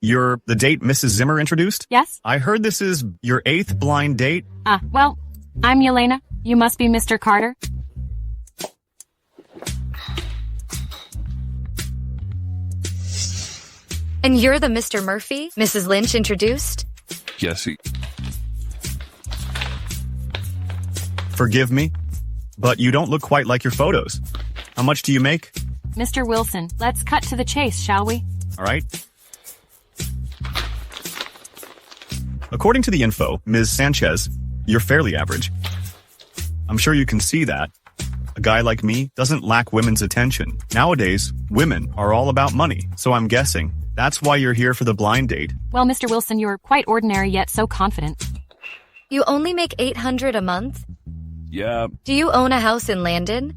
You're the date Mrs. Zimmer introduced? Yes? I heard this is your 8th blind date. Well, I'm Yelena. You must be Mr. Carter. And you're the Mr. Murphy Mrs. Lynch introduced? Yes, Forgive me, but you don't look quite like your photos. How much do you make? Mr. Wilson, let's cut to the chase, shall we? All right. According to the info, Ms. Sanchez, you're fairly average. I'm sure you can see that. A guy like me doesn't lack women's attention. Nowadays, women are all about money, so I'm guessing that's why you're here for the blind date. Well, Mr. Wilson, you're quite ordinary yet so confident. You only make $800 a month? Yeah. Do you own a house in Landon?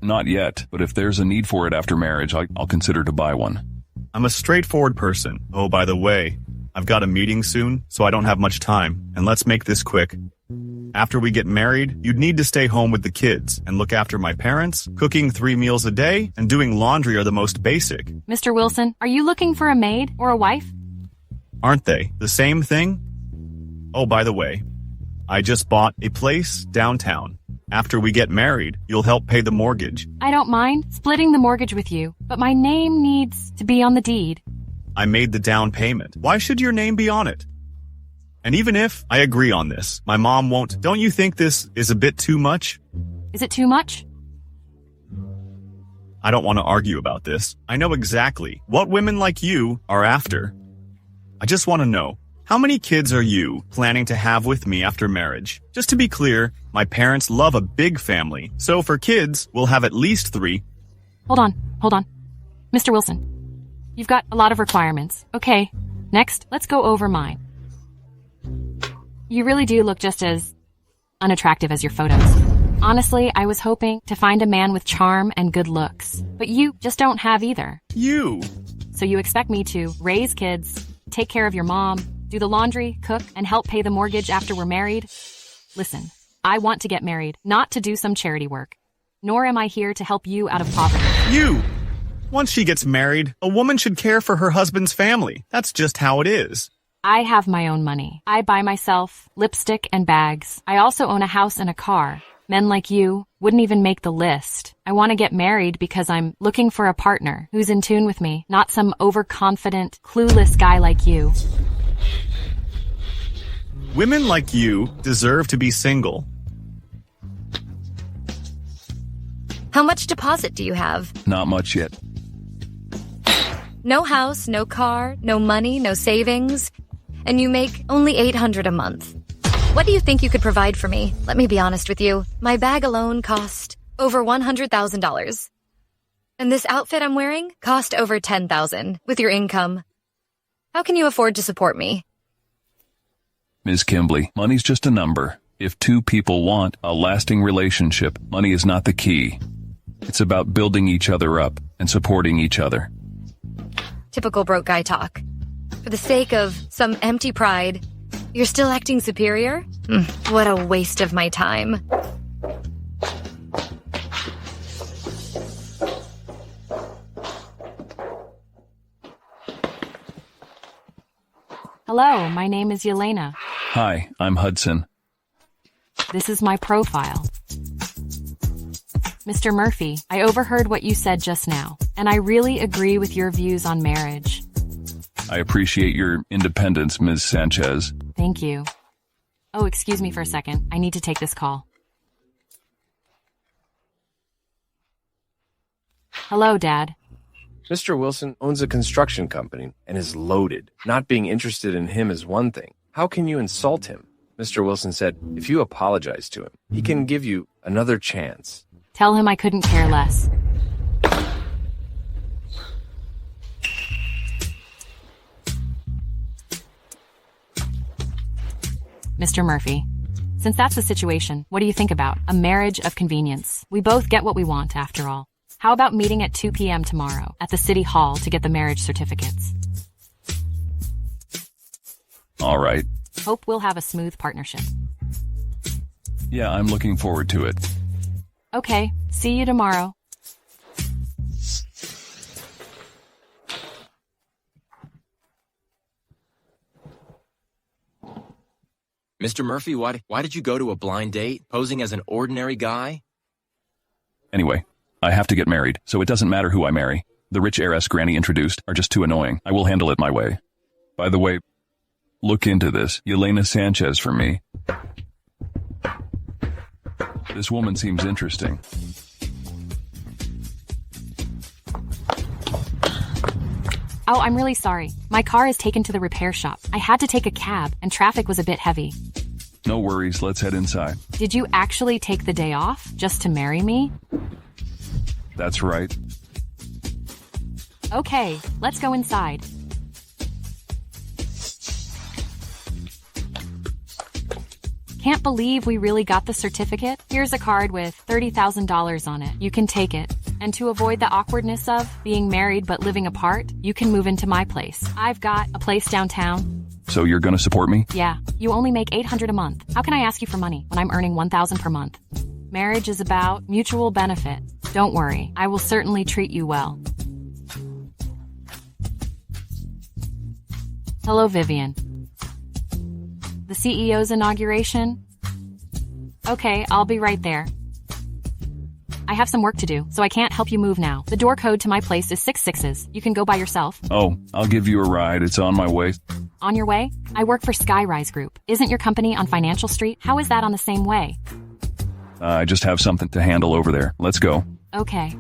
Not yet, but if there's a need for it after marriage, I'll consider to buy one. I'm a straightforward person. Oh, by the way, I've got a meeting soon, so I don't have much time, and let's make this quick. After we get married, you'd need to stay home with the kids and look after my parents. Cooking 3 meals a day and doing laundry are the most basic. Mr. Wilson, are you looking for a maid or a wife? Aren't they the same thing? Oh, by the way, I just bought a place downtown. After we get married, you'll help pay the mortgage. I don't mind splitting the mortgage with you, but my name needs to be on the deed. I made the down payment. Why should your name be on it? And even if I agree on this, my mom won't. Don't you think this is a bit too much? Is it too much? I don't want to argue about this. I know exactly what women like you are after. I just want to know, how many kids are you planning to have with me after marriage? Just to be clear, my parents love a big family, so for kids, we'll have at least 3. Hold on. Mr. Wilson, you've got a lot of requirements. Okay, next, let's go over mine. You really do look just as unattractive as your photos. Honestly, I was hoping to find a man with charm and good looks, but you just don't have either. You! So you expect me to raise kids, take care of your mom, do the laundry, cook, and help pay the mortgage after we're married? Listen, I want to get married, not to do some charity work. Nor am I here to help you out of poverty. You! Once she gets married, a woman should care for her husband's family. That's just how it is. I have my own money. I buy myself lipstick and bags. I also own a house and a car. Men like you wouldn't even make the list. I want to get married because I'm looking for a partner who's in tune with me, not some overconfident, clueless guy like you. Women like you deserve to be single. How much deposit do you have? Not much yet. No house, no car, no money, no savings. And you make only $800 a month. What do you think you could provide for me? Let me be honest with you. My bag alone cost over $100,000. And this outfit I'm wearing cost over $10,000 with your income. How can you afford to support me? Ms. Kimbley, money's just a number. If 2 people want a lasting relationship, money is not the key. It's about building each other up and supporting each other. Typical broke guy talk. For the sake of some empty pride, you're still acting superior? What a waste of my time. Hello, my name is Yelena. Hi, I'm Hudson. This is my profile. Mr. Murphy, I overheard what you said just now, and I really agree with your views on marriage. I appreciate your independence, Ms. Sanchez. Thank you. Oh, excuse me for a second. I need to take this call. Hello, Dad. Mr. Wilson owns a construction company and is loaded. Not being interested in him is one thing. How can you insult him? Mr. Wilson said, if you apologize to him, he can give you another chance. Tell him I couldn't care less. Mr. Murphy, since that's the situation, what do you think about a marriage of convenience? We both get what we want, after all. How about meeting at 2 p.m. tomorrow at the City Hall to get the marriage certificates? All right. Hope we'll have a smooth partnership. Yeah, I'm looking forward to it. Okay, see you tomorrow. Mr. Murphy, why did you go to a blind date, posing as an ordinary guy? Anyway, I have to get married, so it doesn't matter who I marry. The rich heiress Granny introduced are just too annoying. I will handle it my way. By the way, look into this Yelena Sanchez for me. This woman seems interesting. Oh, I'm really sorry. My car is taken to the repair shop. I had to take a cab, and traffic was a bit heavy. No worries, let's head inside. Did you actually take the day off just to marry me? That's right. Okay, let's go inside. Can't believe we really got the certificate. Here's a card with $30,000 on it. You can take it. And to avoid the awkwardness of being married but living apart, you can move into my place. I've got a place downtown. So you're gonna support me? Yeah, you only make $800 a month. How can I ask you for money when I'm earning $1,000 per month? Marriage is about mutual benefit. Don't worry, I will certainly treat you well. Hello, Vivian. The CEO's inauguration? Okay, I'll be right there. I have some work to do, so I can't help you move now. The door code to my place is 66s. You can go by yourself. Oh, I'll give you a ride. It's on my way. On your way? I work for Skyrise Group. Isn't your company on Financial Street? How is that on the same way? I just have something to handle over there. Let's go. Okay.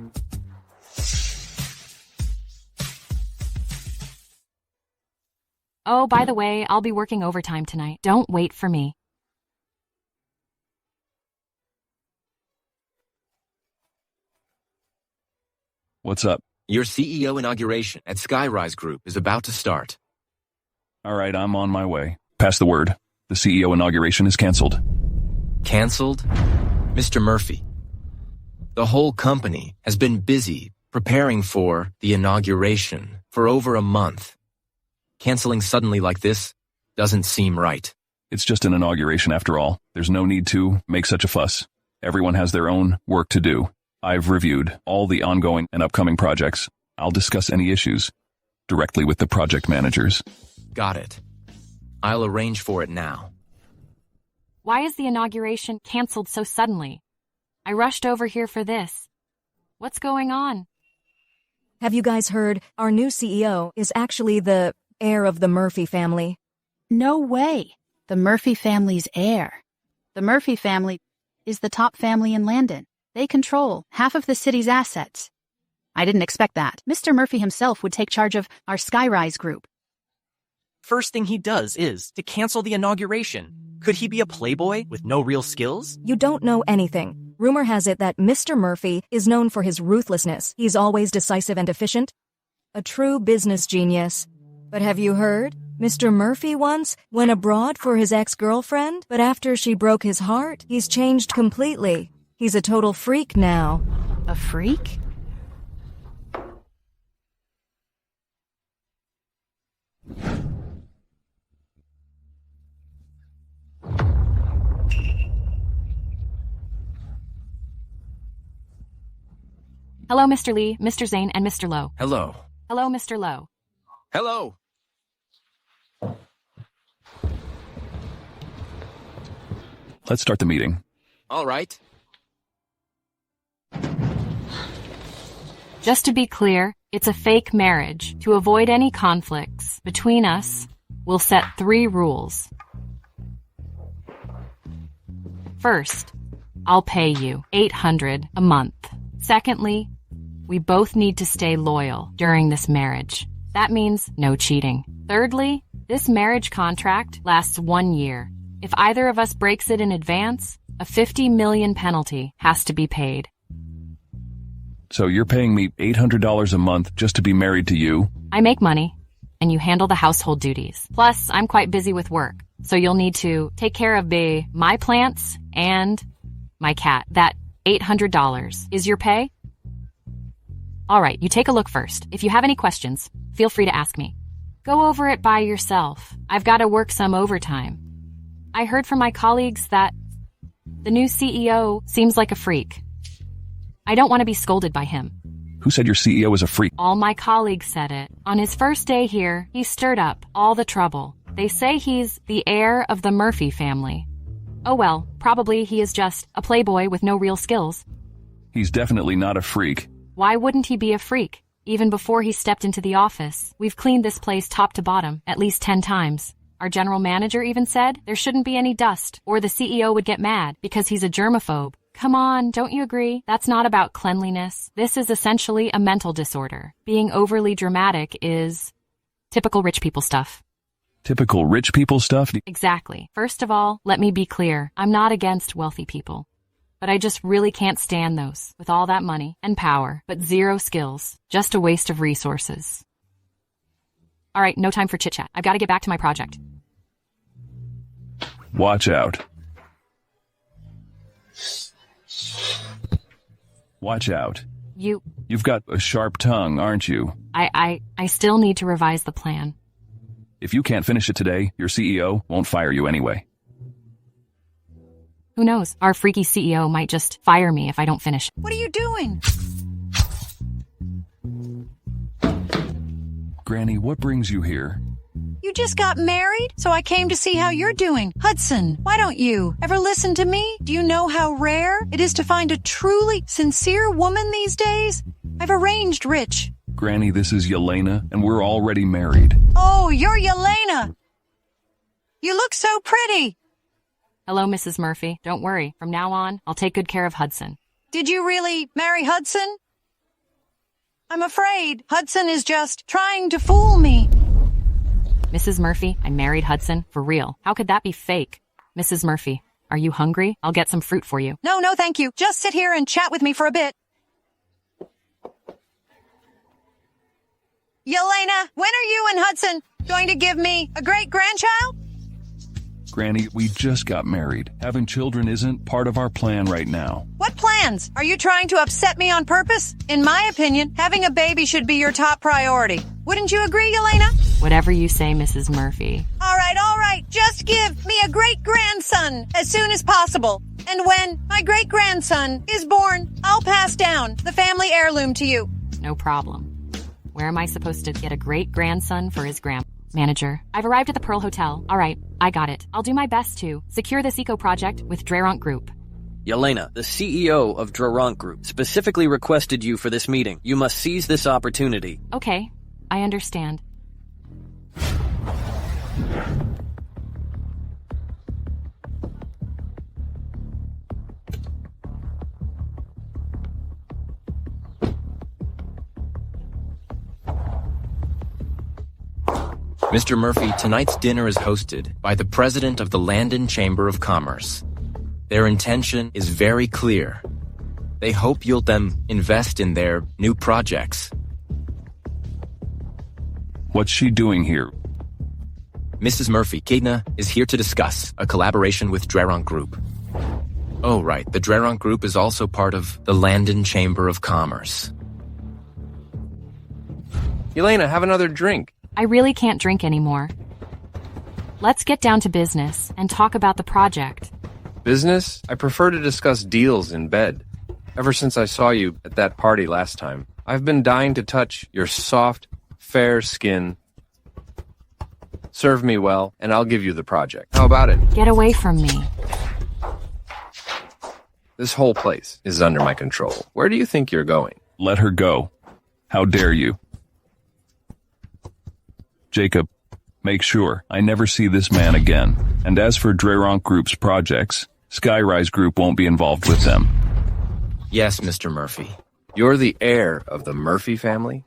Oh, by the way, I'll be working overtime tonight. Don't wait for me. What's up? Your CEO inauguration at Skyrise Group is about to start. All right, I'm on my way. Pass the word. The CEO inauguration is canceled. Canceled? Mr. Murphy, the whole company has been busy preparing for the inauguration for over a month. Canceling suddenly like this doesn't seem right. It's just an inauguration after all. There's no need to make such a fuss. Everyone has their own work to do. I've reviewed all the ongoing and upcoming projects. I'll discuss any issues directly with the project managers. Got it. I'll arrange for it now. Why is the inauguration canceled so suddenly? I rushed over here for this. What's going on? Have you guys heard? Our new CEO is actually the heir of the Murphy family. No way. The Murphy family's heir. The Murphy family is the top family in Landon. They control half of the city's assets. I didn't expect that. Mr. Murphy himself would take charge of our Skyrise Group. First thing he does is to cancel the inauguration. Could he be a playboy with no real skills? You don't know anything. Rumor has it that Mr. Murphy is known for his ruthlessness. He's always decisive and efficient. A true business genius. But have you heard? Mr. Murphy once went abroad for his ex-girlfriend, but after she broke his heart, he's changed completely. He's a total freak now. A freak? Hello, Mr. Lee, Mr. Zane, and Mr. Lowe. Hello. Hello, Mr. Lowe. Hello. Let's start the meeting. All right. Just to be clear, it's a fake marriage. To avoid any conflicts between us, we'll set 3 rules. First, I'll pay you $800 a month. Secondly, we both need to stay loyal during this marriage. That means no cheating. Thirdly, this marriage contract lasts 1 year. If either of us breaks it in advance, a $50 million penalty has to be paid. So you're paying me $800 a month just to be married to you? I make money, and you handle the household duties. Plus, I'm quite busy with work, so you'll need to take care of my plants and my cat. That $800 is your pay? All right, you take a look first. If you have any questions, feel free to ask me. Go over it by yourself. I've got to work some overtime. I heard from my colleagues that the new CEO seems like a freak. I don't want to be scolded by him. Who said your CEO is a freak? All my colleagues said it. On his first day here, he stirred up all the trouble. They say he's the heir of the Murphy family. Oh well, probably he is just a playboy with no real skills. He's definitely not a freak. Why wouldn't he be a freak? Even before he stepped into the office, we've cleaned this place top to bottom at least 10 times. Our general manager even said there shouldn't be any dust, or the CEO would get mad because he's a germaphobe. Come on, don't you agree? That's not about cleanliness. This is essentially a mental disorder. Being overly dramatic is typical rich people stuff. Typical rich people stuff? Exactly. First of all, let me be clear. I'm not against wealthy people. But I just really can't stand those with all that money and power, but zero skills. Just a waste of resources. All right, no time for chit-chat. I've got to get back to my project. Watch out. Watch out. You've got a sharp tongue, aren't you? I still need to revise the plan. If you can't finish it today, your CEO won't fire you anyway. Who knows? Our freaky CEO might just fire me if I don't finish. What are you doing? Granny, what brings you here? You just got married, so I came to see how you're doing. Hudson, why don't you ever listen to me? Do you know how rare it is to find a truly sincere woman these days? I've arranged Rich. Granny, this is Yelena, and we're already married. Oh, you're Yelena. You look so pretty. Hello, Mrs. Murphy. Don't worry. From now on, I'll take good care of Hudson. Did you really marry Hudson? I'm afraid Hudson is just trying to fool me. Mrs. Murphy, I married Hudson for real. How could that be fake? Mrs. Murphy, are you hungry? I'll get some fruit for you. No, thank you. Just sit here and chat with me for a bit. Yelena, when are you and Hudson going to give me a great-grandchild? Granny, we just got married. Having children isn't part of our plan right now. What plans? Are you trying to upset me on purpose? In my opinion, having a baby should be your top priority. Wouldn't you agree, Yelena? Whatever you say, Mrs. Murphy. All right. Just give me a great-grandson as soon as possible. And when my great-grandson is born, I'll pass down the family heirloom to you. No problem. Where am I supposed to get a great-grandson for his grandma? Manager, I've arrived at the Pearl Hotel. All right, I got it. I'll do my best to secure this eco-project with Dreront Group. Yelena, the CEO of Dreront Group, specifically requested you for this meeting. You must seize this opportunity. Okay, I understand. Mr. Murphy, tonight's dinner is hosted by the president of the Landon Chamber of Commerce. Their intention is very clear. They hope you'll them invest in their new projects. What's she doing here? Mrs. Murphy, Kedna is here to discuss a collaboration with Dreront Group. Oh, right. The Dreront Group is also part of the Landon Chamber of Commerce. Yelena, have another drink. I really can't drink anymore. Let's get down to business and talk about the project. Business? I prefer to discuss deals in bed. Ever since I saw you at that party last time, I've been dying to touch your soft, fair skin. Serve me well, and I'll give you the project. How about it? Get away from me. This whole place is under my control. Where do you think you're going? Let her go. How dare you? Jacob, make sure I never see this man again. And as for Dreront Group's projects, Skyrise Group won't be involved with them. Yes, Mr. Murphy. You're the heir of the Murphy family?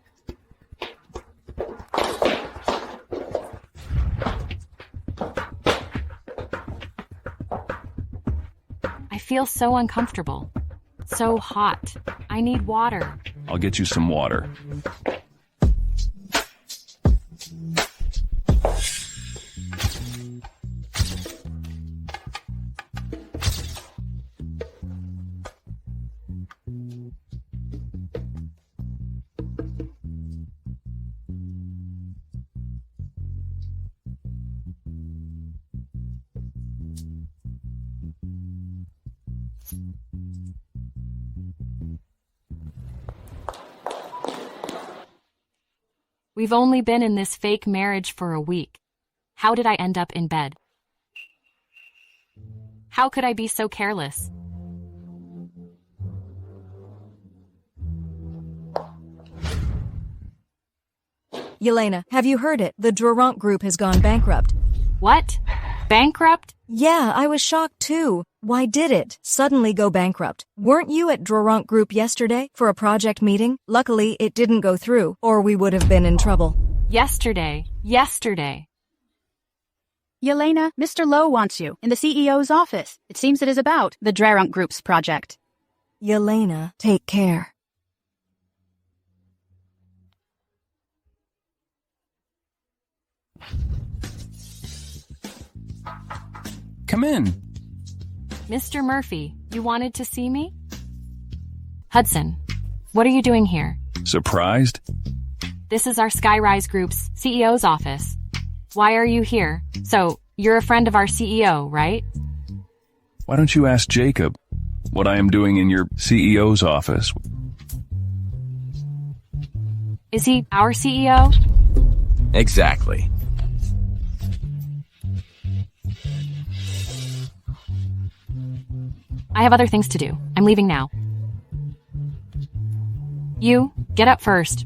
I feel so uncomfortable. So hot. I need water. I'll get you some water. We've only been in this fake marriage for a week. How did I end up in bed? How could I be so careless? Yelena, have you heard it? The Drarunk Group has gone bankrupt. What? Bankrupt? Yeah, I was shocked too. Why did it suddenly go bankrupt? Weren't you at Drarunk Group yesterday for a project meeting? Luckily, it didn't go through, or we would have been in trouble. Yesterday. Yelena, Mr. Lowe wants you in the CEO's office. It seems it is about the Drarunk Group's project. Yelena, take care. Come in. Mr. Murphy, you wanted to see me? Hudson, what are you doing here? Surprised? This is our Skyrise Group's CEO's office. Why are you here? So, you're a friend of our CEO, right? Why don't you ask Jacob what I am doing in your CEO's office? Is he our CEO? Exactly. I have other things to do. I'm leaving now. You, get up first.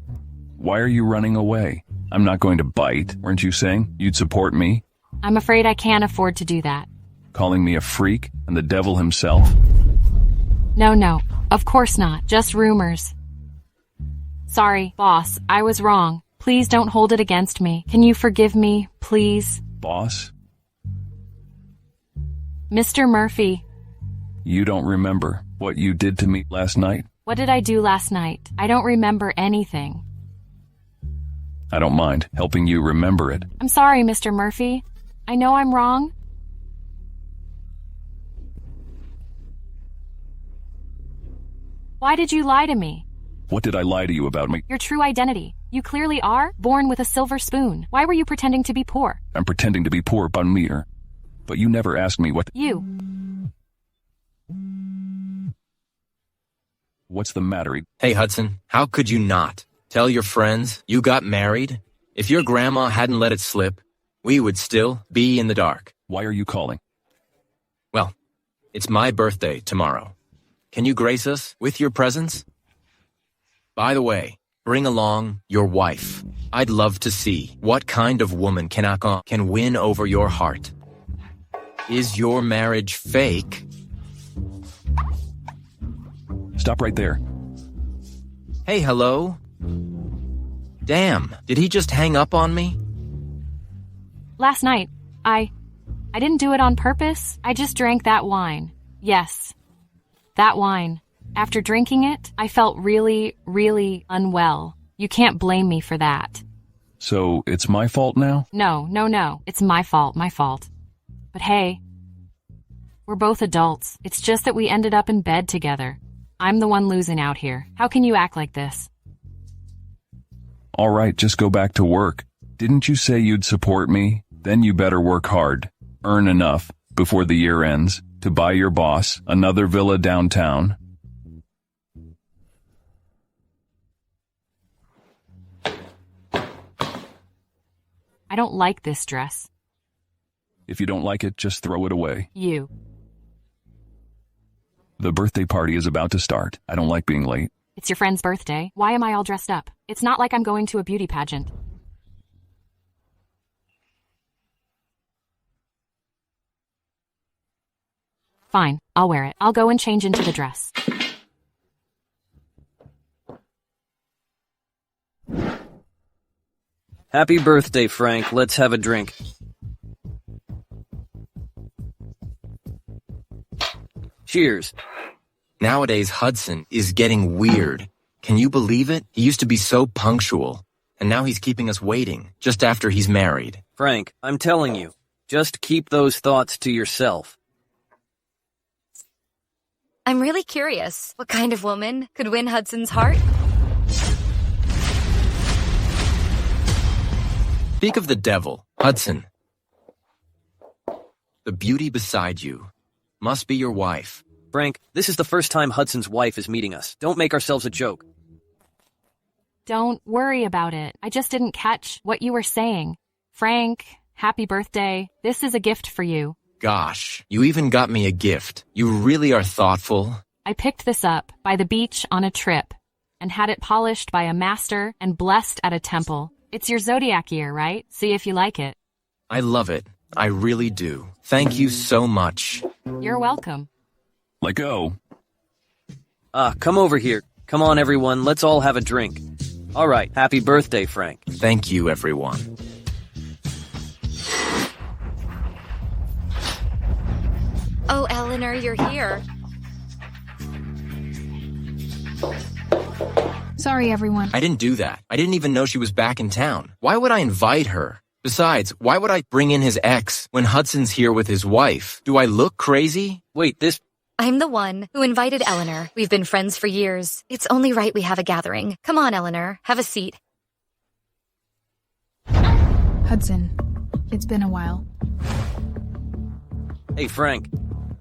Why are you running away? I'm not going to bite. Weren't you saying you'd support me? I'm afraid I can't afford to do that. Calling me a freak and the devil himself? No, of course not. Just rumors. Sorry, boss, I was wrong. Please don't hold it against me. Can you forgive me, please? Boss? Mr. Murphy. You don't remember what you did to me last night? What did I do last night? I don't remember anything. I don't mind helping you remember it. I'm sorry, Mr. Murphy. I know I'm wrong. Why did you lie to me? What did I lie to you about me? Your true identity. You clearly are born with a silver spoon. Why were you pretending to be poor? I'm pretending to be poor, Banmir. But you never asked me what... You. What's the matter? Hey, Hudson, how could you not? Tell your friends you got married? If your grandma hadn't let it slip, we would still be in the dark. Why are you calling? Well, it's my birthday tomorrow. Can you grace us with your presence? By the way, bring along your wife. I'd love to see what kind of woman can win over your heart. Is your marriage fake? Stop right there. Hey, hello? Damn, did he just hang up on me? Last night, I didn't do it on purpose. I just drank that wine. Yes, that wine. After drinking it, I felt really, really unwell. You can't blame me for that. So, it's my fault now? No. It's my fault. But hey, we're both adults. It's just that we ended up in bed together. I'm the one losing out here. How can you act like this? All right, just go back to work. Didn't you say you'd support me? Then you better work hard. Earn enough before the year ends to buy your boss another villa downtown. I don't like this dress. If you don't like it, just throw it away. You. The birthday party is about to start. I don't like being late. It's your friend's birthday. Why am I all dressed up? It's not like I'm going to a beauty pageant. Fine, I'll wear it. I'll go and change into the dress. Happy birthday, Frank. Let's have a drink. Cheers. Nowadays, Hudson is getting weird. Can you believe it? He used to be so punctual, and now he's keeping us waiting just after he's married. Frank, I'm telling you, just keep those thoughts to yourself. I'm really curious. What kind of woman could win Hudson's heart? Speak of the devil, Hudson. The beauty beside you must be your wife. Frank, this is the first time Hudson's wife is meeting us. Don't make ourselves a joke. Don't worry about it. I just didn't catch what you were saying. Frank, happy birthday. This is a gift for you. Gosh, you even got me a gift. You really are thoughtful. I picked this up by the beach on a trip and had it polished by a master and blessed at a temple. It's your zodiac year, right? See if you like it. I love it. I really do. Thank you so much. You're welcome. Let go. Come over here. Come on, everyone. Let's all have a drink. All right. Happy birthday, Frank. Thank you, everyone. Oh, Eleanor, you're here. Sorry, everyone. I didn't do that. I didn't even know she was back in town. Why would I invite her? Besides, why would I bring in his ex when Hudson's here with his wife? Do I look crazy? Wait, I'm the one who invited Eleanor. We've been friends for years. It's only right we have a gathering. Come on, Eleanor. Have a seat. Hudson, it's been a while. Hey, Frank.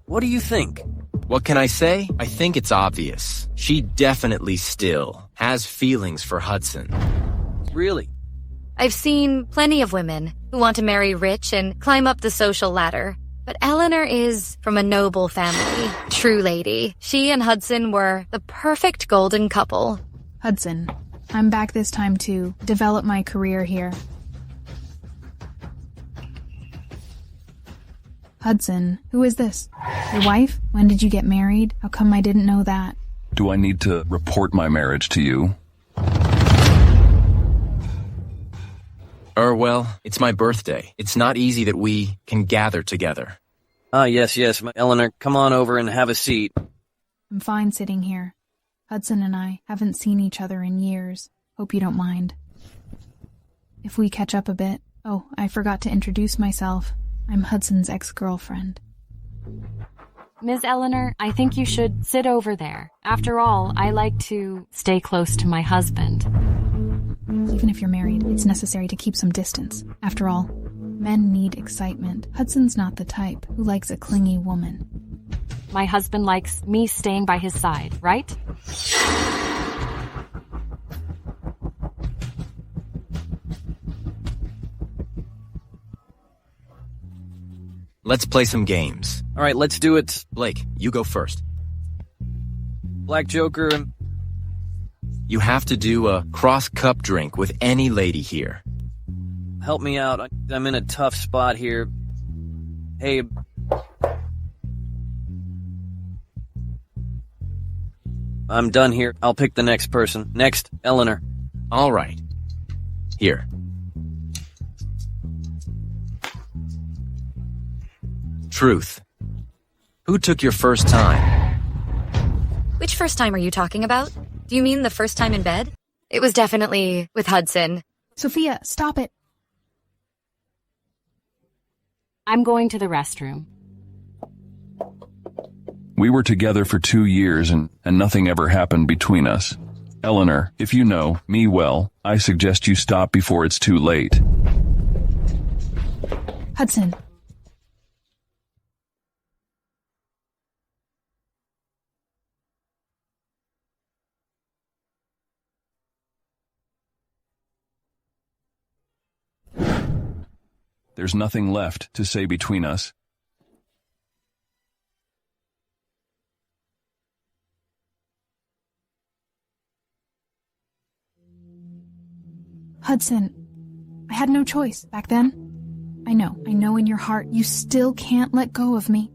What do you think? What can I say? I think it's obvious. She definitely still has feelings for Hudson. Really? I've seen plenty of women who want to marry rich and climb up the social ladder. But Eleanor is from a noble family. True lady. She and Hudson were the perfect golden couple. Hudson, I'm back this time to develop my career here. Hudson, who is this? Your wife? When did you get married? How come I didn't know that? Do I need to report my marriage to you? Well, it's my birthday. It's not easy that we can gather together. Yes. Eleanor, come on over and have a seat. I'm fine sitting here. Hudson and I haven't seen each other in years. Hope you don't mind. If we catch up a bit... Oh, I forgot to introduce myself. I'm Hudson's ex-girlfriend. Ms. Eleanor, I think you should sit over there. After all, I like to stay close to my husband. Even if you're married, it's necessary to keep some distance. After all, men need excitement. Hudson's not the type who likes a clingy woman. My husband likes me staying by his side, right? Let's play some games. All right, let's do it. Blake, you go first. Black Joker and... You have to do a cross-cup drink with any lady here. Help me out. I'm in a tough spot here. Hey... I'm done here. I'll pick the next person. Next, Eleanor. All right. Here. Truth. Who took your first time? Which first time are you talking about? Do you mean the first time in bed? It was definitely with Hudson. Sophia, stop it. I'm going to the restroom. We were together for 2 years and nothing ever happened between us. Eleanor, if you know me well, I suggest you stop before it's too late. Hudson. There's nothing left to say between us. Hudson, I had no choice back then. I know in your heart you still can't let go of me.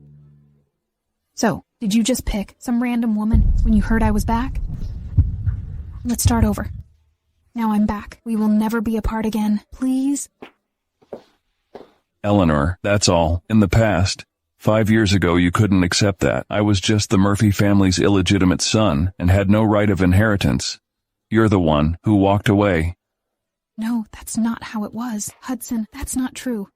So, did you just pick some random woman when you heard I was back? Let's start over. Now I'm back. We will never be apart again. Please? Eleanor, that's all. In the past. 5 years ago you couldn't accept that. I was just the Murphy family's illegitimate son and had no right of inheritance. You're the one who walked away. No, that's not how it was. Hudson, that's not true.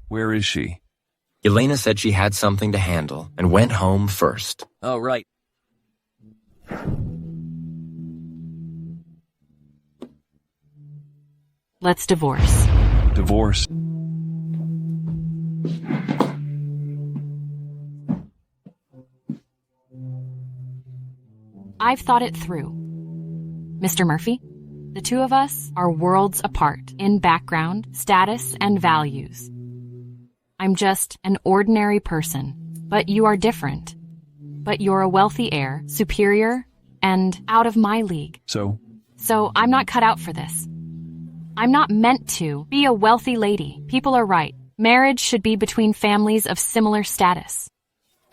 Where is she? Elena said she had something to handle and went home first. Oh, right. Let's divorce. Divorce? I've thought it through. Mr. Murphy, the two of us are worlds apart in background, status, and values. I'm just an ordinary person, but you are different. But you're a wealthy heir, superior, and out of my league. So I'm not cut out for this. I'm not meant to be a wealthy lady. People are right. Marriage should be between families of similar status.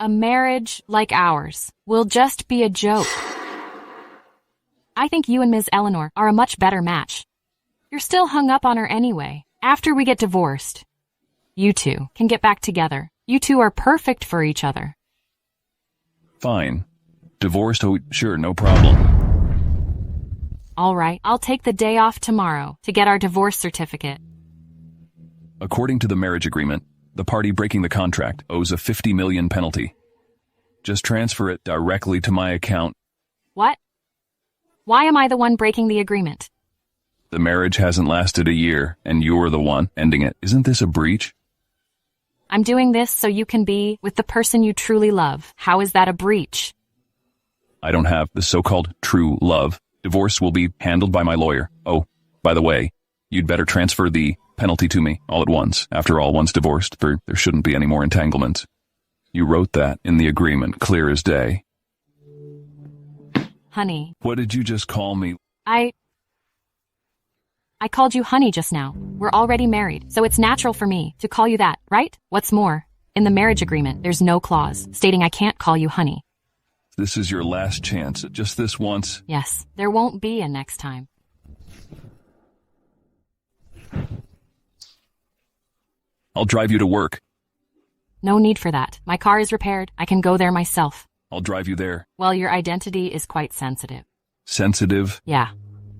A marriage like ours will just be a joke. I think you and Ms. Eleanor are a much better match. You're still hung up on her anyway. After we get divorced, you two can get back together. You two are perfect for each other. fine. Divorced? Oh, sure, no problem. All right, I'll take the day off tomorrow to get our divorce certificate. According to the marriage agreement, the party breaking the contract owes a $50 million penalty. Just transfer it directly to my account. What? Why am I the one breaking the agreement? The marriage hasn't lasted a year, and you're the one ending it. Isn't this a breach? I'm doing this so you can be with the person you truly love. How is that a breach? I don't have the so-called true love. Divorce will be handled by my lawyer. Oh, by the way, you'd better transfer the penalty to me all at once. After all, once divorced, there shouldn't be any more entanglements. You wrote that in the agreement, clear as day. Honey. What did you just call me? I called you honey just now. We're already married, so it's natural for me to call you that, right? What's more, in the marriage agreement, there's no clause stating I can't call you honey. This is your last chance, just this once. Yes, there won't be a next time. I'll drive you to work. No need for that. My car is repaired. I can go there myself. I'll drive you there. Well, your identity is quite sensitive. Sensitive? Yeah.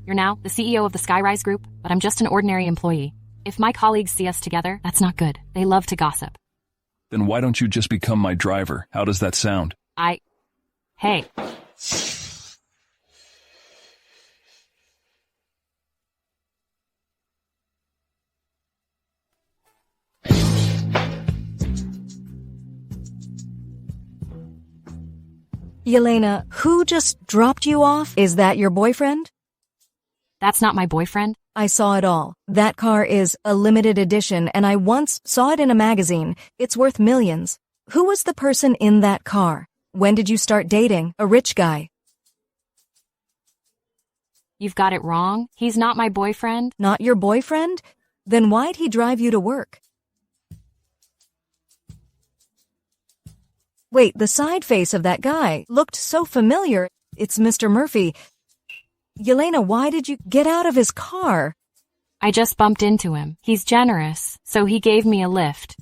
You're now the CEO of the Skyrise Group, but I'm just an ordinary employee. If my colleagues see us together, that's not good. They love to gossip. Then why don't you just become my driver? How does that sound? Hey. Yelena, who just dropped you off? Is that your boyfriend? That's not my boyfriend. I saw it all. That car is a limited edition, and I once saw it in a magazine. It's worth millions. Who was the person in that car? When did you start dating a rich guy? You've got it wrong. He's not my boyfriend. Not your boyfriend? Then why'd he drive you to work? Wait, the side face of that guy looked so familiar. It's Mr. Murphy. Yelena, why did you get out of his car? I just bumped into him. He's generous, so he gave me a lift.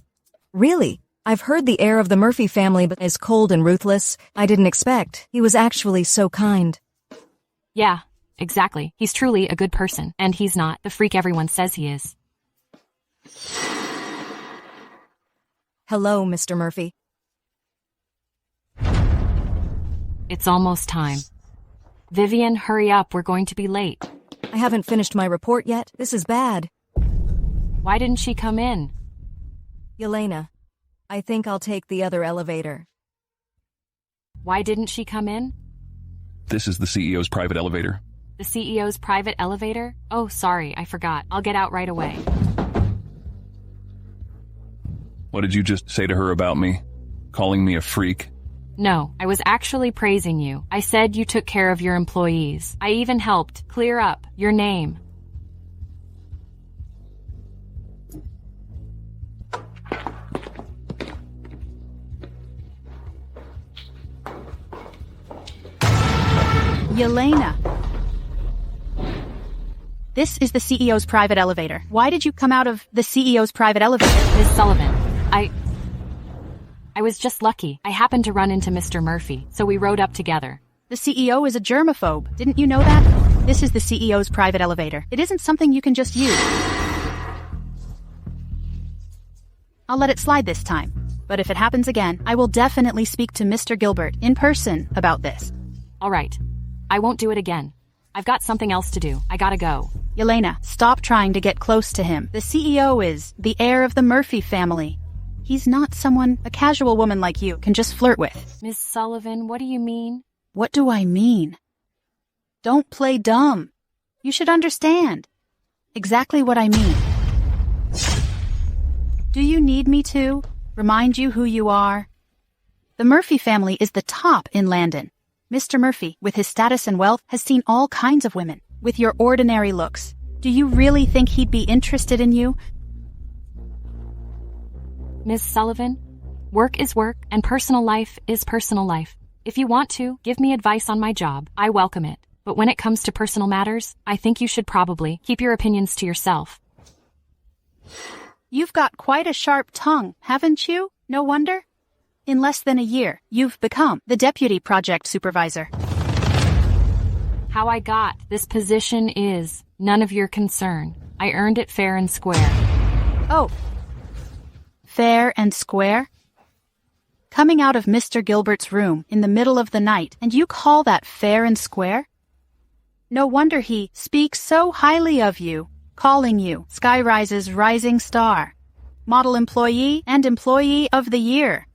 Really? I've heard the heir of the Murphy family is cold and ruthless. I didn't expect. He was actually so kind. Yeah, exactly. He's truly a good person, and he's not the freak everyone says he is. Hello, Mr. Murphy. It's almost time. Vivian, hurry up. We're going to be late. I haven't finished my report yet. This is bad. Why didn't she come in? Yelena, I think I'll take the other elevator. Why didn't she come in? This is the CEO's private elevator. The CEO's private elevator? Oh, sorry, I forgot. I'll get out right away. What did you just say to her about me? Calling me a freak? No, I was actually praising you. I said you took care of your employees. I even helped clear up your name. Yelena. This is the CEO's private elevator. Why did you come out of the CEO's private elevator? Ms. Sullivan, I was just lucky. I happened to run into Mr. Murphy, so we rode up together. The CEO is a germaphobe. Didn't you know that? This is the CEO's private elevator. It isn't something you can just use. I'll let it slide this time. But if it happens again, I will definitely speak to Mr. Gilbert in person about this. All right. I won't do it again. I've got something else to do. I gotta go. Yelena, stop trying to get close to him. The CEO is the heir of the Murphy family. He's not someone a casual woman like you can just flirt with. Miss Sullivan, what do you mean? What do I mean? Don't play dumb. You should understand exactly what I mean. Do you need me to remind you who you are? The Murphy family is the top in Landon. Mr. Murphy, with his status and wealth, has seen all kinds of women with your ordinary looks. Do you really think he'd be interested in you? Miss Sullivan, work is work and personal life is personal life. If you want to, give me advice on my job. I welcome it. But when it comes to personal matters, I think you should probably keep your opinions to yourself. You've got quite a sharp tongue, haven't you? No wonder. In less than a year, you've become the deputy project supervisor. How I got this position is none of your concern. I earned it fair and square. Oh. Fair and square? Coming out of Mr. Gilbert's room in the middle of the night, and you call that fair and square? No wonder he speaks so highly of you, calling you Skyrise's rising star, model employee and employee of the year.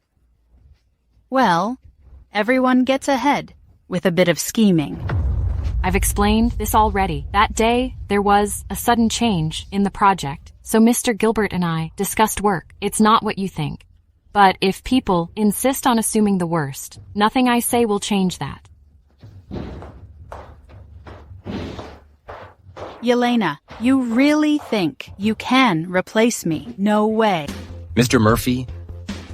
Well, everyone gets ahead with a bit of scheming. I've explained this already. That day, there was a sudden change in the project, so Mr. Gilbert and I discussed work. It's not what you think. But if people insist on assuming the worst, nothing I say will change that. Yelena, you really think you can replace me? No way. Mr. Murphy,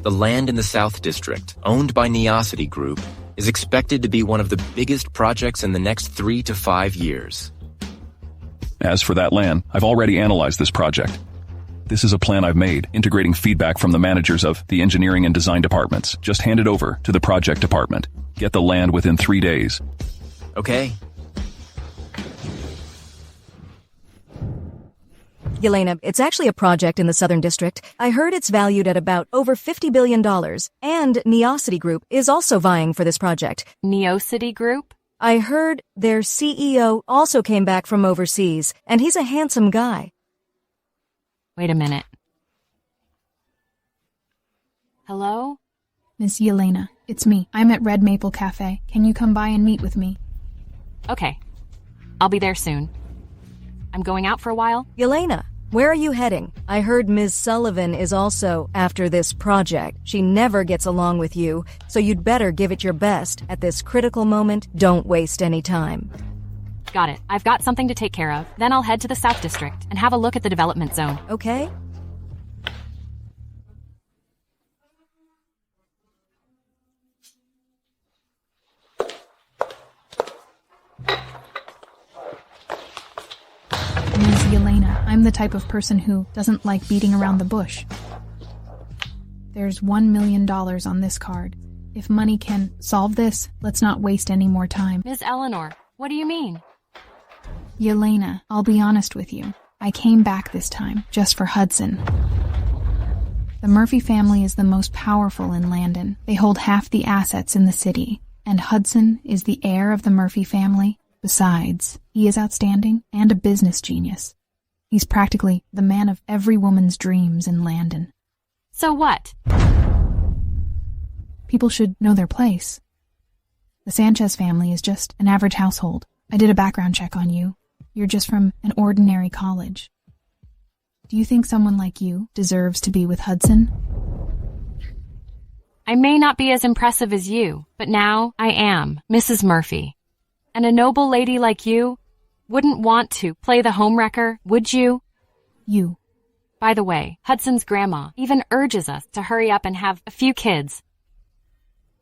the land in the South District, owned by Neosity Group, is expected to be one of the biggest projects in the next 3 to 5 years. As for that land, I've already analyzed this project. This is a plan I've made, integrating feedback from the managers of the engineering and design departments. Just hand it over to the project department. Get the land within 3 days. Okay. Yelena, it's actually a project in the Southern District. I heard it's valued at about over $50 billion. And Neosity Group is also vying for this project. Neosity Group? I heard their CEO also came back from overseas, and he's a handsome guy. Wait a minute. Hello? Miss Yelena, it's me. I'm at Red Maple Cafe. Can you come by and meet with me? Okay. I'll be there soon. I'm going out for a while. Yelena, where are you heading? I heard Ms. Sullivan is also after this project. She never gets along with you, so you'd better give it your best. At this critical moment, don't waste any time. Got it. I've got something to take care of. Then I'll head to the South District and have a look at the development zone. Okay? Ms. Yelena, I'm the type of person who doesn't like beating around the bush. There's $1 million on this card. If money can solve this, let's not waste any more time. Ms. Eleanor, what do you mean? Yelena, I'll be honest with you. I came back this time, just for Hudson. The Murphy family is the most powerful in Landon. They hold half the assets in the city, and Hudson is the heir of the Murphy family. Besides, he is outstanding and a business genius. He's practically the man of every woman's dreams in Landon. So what? People should know their place. The Sanchez family is just an average household. I did a background check on you. You're just from an ordinary college. Do you think someone like you deserves to be with Hudson? I may not be as impressive as you, but now I am Mrs. Murphy. And a noble lady like you wouldn't want to play the homewrecker, would you? You. By the way, Hudson's grandma even urges us to hurry up and have a few kids.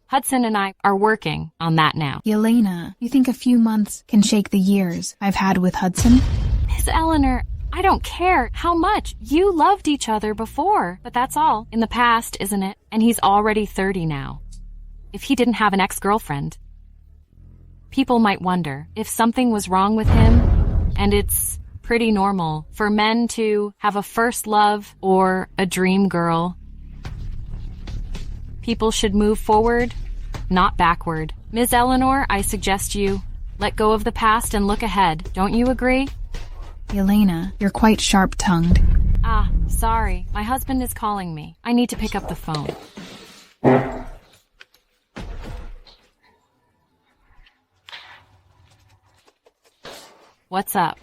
Hudson and I are working on that now. Yelena, you think a few months can shake the years I've had with Hudson? Miss Eleanor, I don't care how much you loved each other before, but that's all in the past, isn't it? And he's already 30 now. If he didn't have an ex-girlfriend, people might wonder if something was wrong with him, and it's pretty normal for men to have a first love or a dream girl. People should move forward, not backward. Ms. Eleanor, I suggest you let go of the past and look ahead. Don't you agree? Yelena, you're quite sharp-tongued. Ah, sorry. My husband is calling me. I need to pick up the phone. What's up?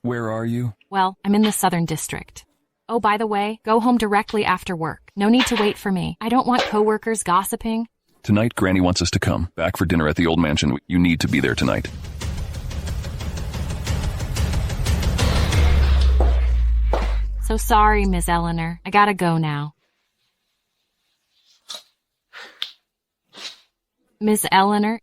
Where are you? Well, I'm in the Southern District. Oh, by the way, go home directly after work. No need to wait for me. I don't want coworkers gossiping. Tonight, Granny wants us to come back for dinner at the old mansion. You need to be there tonight. So sorry, Miss Eleanor. I gotta go now. Miss Eleanor,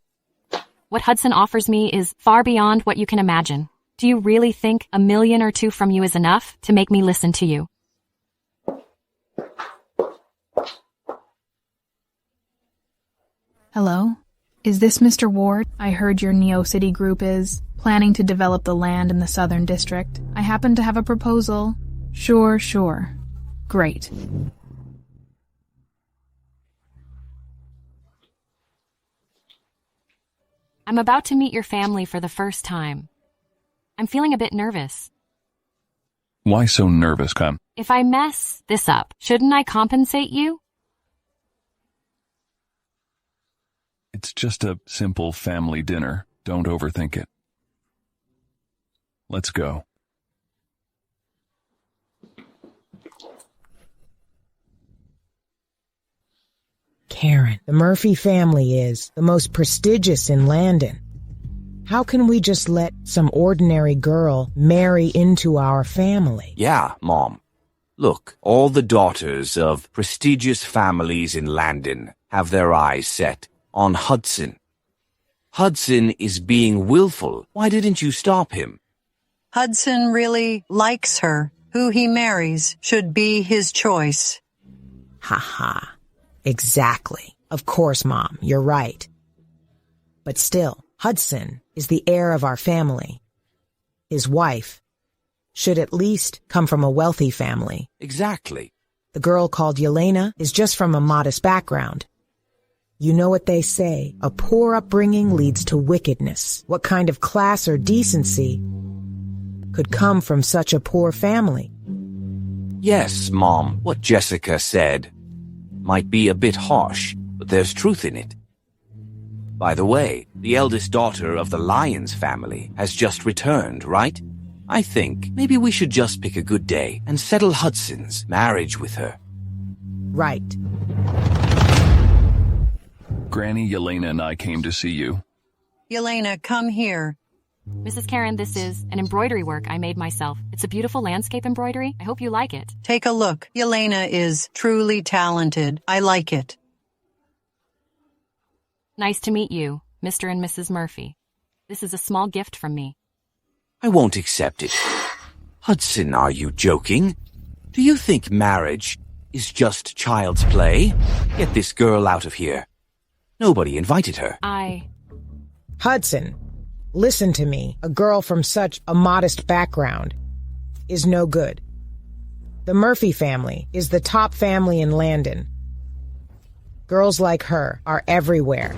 what Hudson offers me is far beyond what you can imagine. Do you really think $1 million or $2 million from you is enough to make me listen to you? Hello? Is this Mr. Ward? I heard your Neo City group is planning to develop the land in the Southern District. I happen to have a proposal. Sure. Great. I'm about to meet your family for the first time. I'm feeling a bit nervous. Why so nervous, Cam? If I mess this up, shouldn't I compensate you? It's just a simple family dinner. Don't overthink it. Let's go. Karen, the Murphy family is the most prestigious in Landon. How can we just let some ordinary girl marry into our family? Yeah, Mom. Look, all the daughters of prestigious families in Landon have their eyes set on Hudson. Hudson is being willful. Why didn't you stop him? Hudson really likes her. Who he marries should be his choice. Ha. Exactly. Of course, Mom, you're right. But still, Hudson is the heir of our family. His wife should at least come from a wealthy family. Exactly. The girl called Yelena is just from a modest background. You know what they say, a poor upbringing leads to wickedness. What kind of class or decency could come from such a poor family? Yes, Mom, what Jessica said might be a bit harsh, but there's truth in it. By the way, the eldest daughter of the Lyons family has just returned, right? I think maybe we should just pick a good day and settle Hudson's marriage with her. Right. Granny, Yelena, and I came to see you. Yelena, come here. Mrs. Karen, this is an embroidery work I made myself. It's a beautiful landscape embroidery. I hope you like it. Take a look. Yelena is truly talented. I like it. Nice to meet you, Mr. and Mrs. Murphy. This is a small gift from me. I won't accept it. Hudson, are you joking? Do you think marriage is just child's play? Get this girl out of here. Nobody invited her. Hudson, listen to me. A girl from such a modest background is no good. The Murphy family is the top family in Landon. Girls like her are everywhere.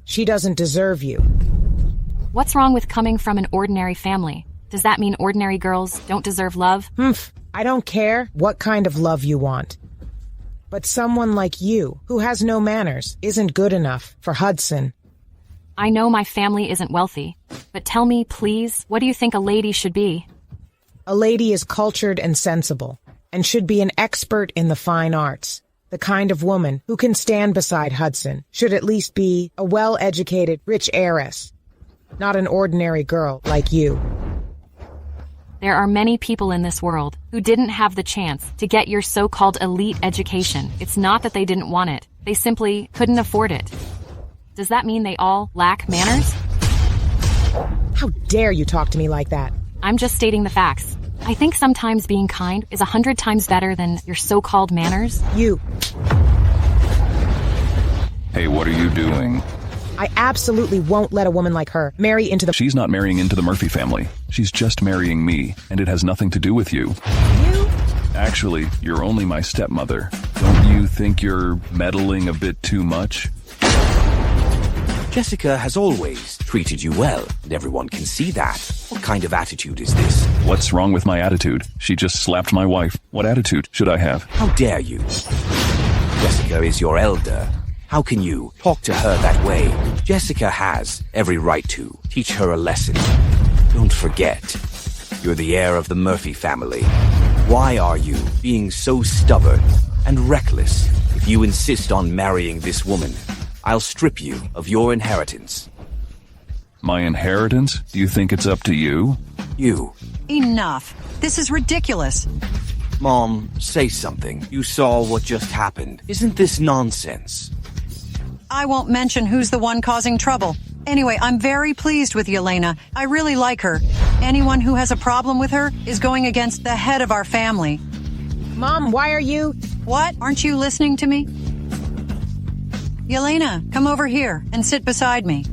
She doesn't deserve you. What's wrong with coming from an ordinary family? Does that mean ordinary girls don't deserve love? I don't care what kind of love you want. But someone like you, who has no manners, isn't good enough for Hudson. I know my family isn't wealthy, but tell me, please, what do you think a lady should be? A lady is cultured and sensible, and should be an expert in the fine arts. The kind of woman who can stand beside Hudson should at least be a well-educated, rich heiress, not an ordinary girl like you. There are many people in this world who didn't have the chance to get your so-called elite education. It's not that they didn't want it. They simply couldn't afford it. Does that mean they all lack manners? How dare you talk to me like that? I'm just stating the facts. I think sometimes being kind is 100 times better than your so-called manners. You. Hey, what are you doing? I absolutely won't let a woman like her marry into the— She's not marrying into the Murphy family. She's just marrying me, and it has nothing to do with you. You? Actually, you're only my stepmother. Don't you think you're meddling a bit too much? Jessica has always treated you well, and everyone can see that. What kind of attitude is this? What's wrong with my attitude? She just slapped my wife. What attitude should I have? How dare you? Jessica is your elder. How can you talk to her that way? Jessica has every right to teach her a lesson. Don't forget, you're the heir of the Murphy family. Why are you being so stubborn and reckless? If you insist on marrying this woman, I'll strip you of your inheritance. My inheritance? Do you think it's up to you? You. Enough. This is ridiculous. Mom, say something. You saw what just happened. Isn't this nonsense? I won't mention who's the one causing trouble. Anyway, I'm very pleased with Yelena. I really like her. Anyone who has a problem with her is going against the head of our family. Mom, why are you... What? Aren't you listening to me? Yelena, come over here and sit beside me.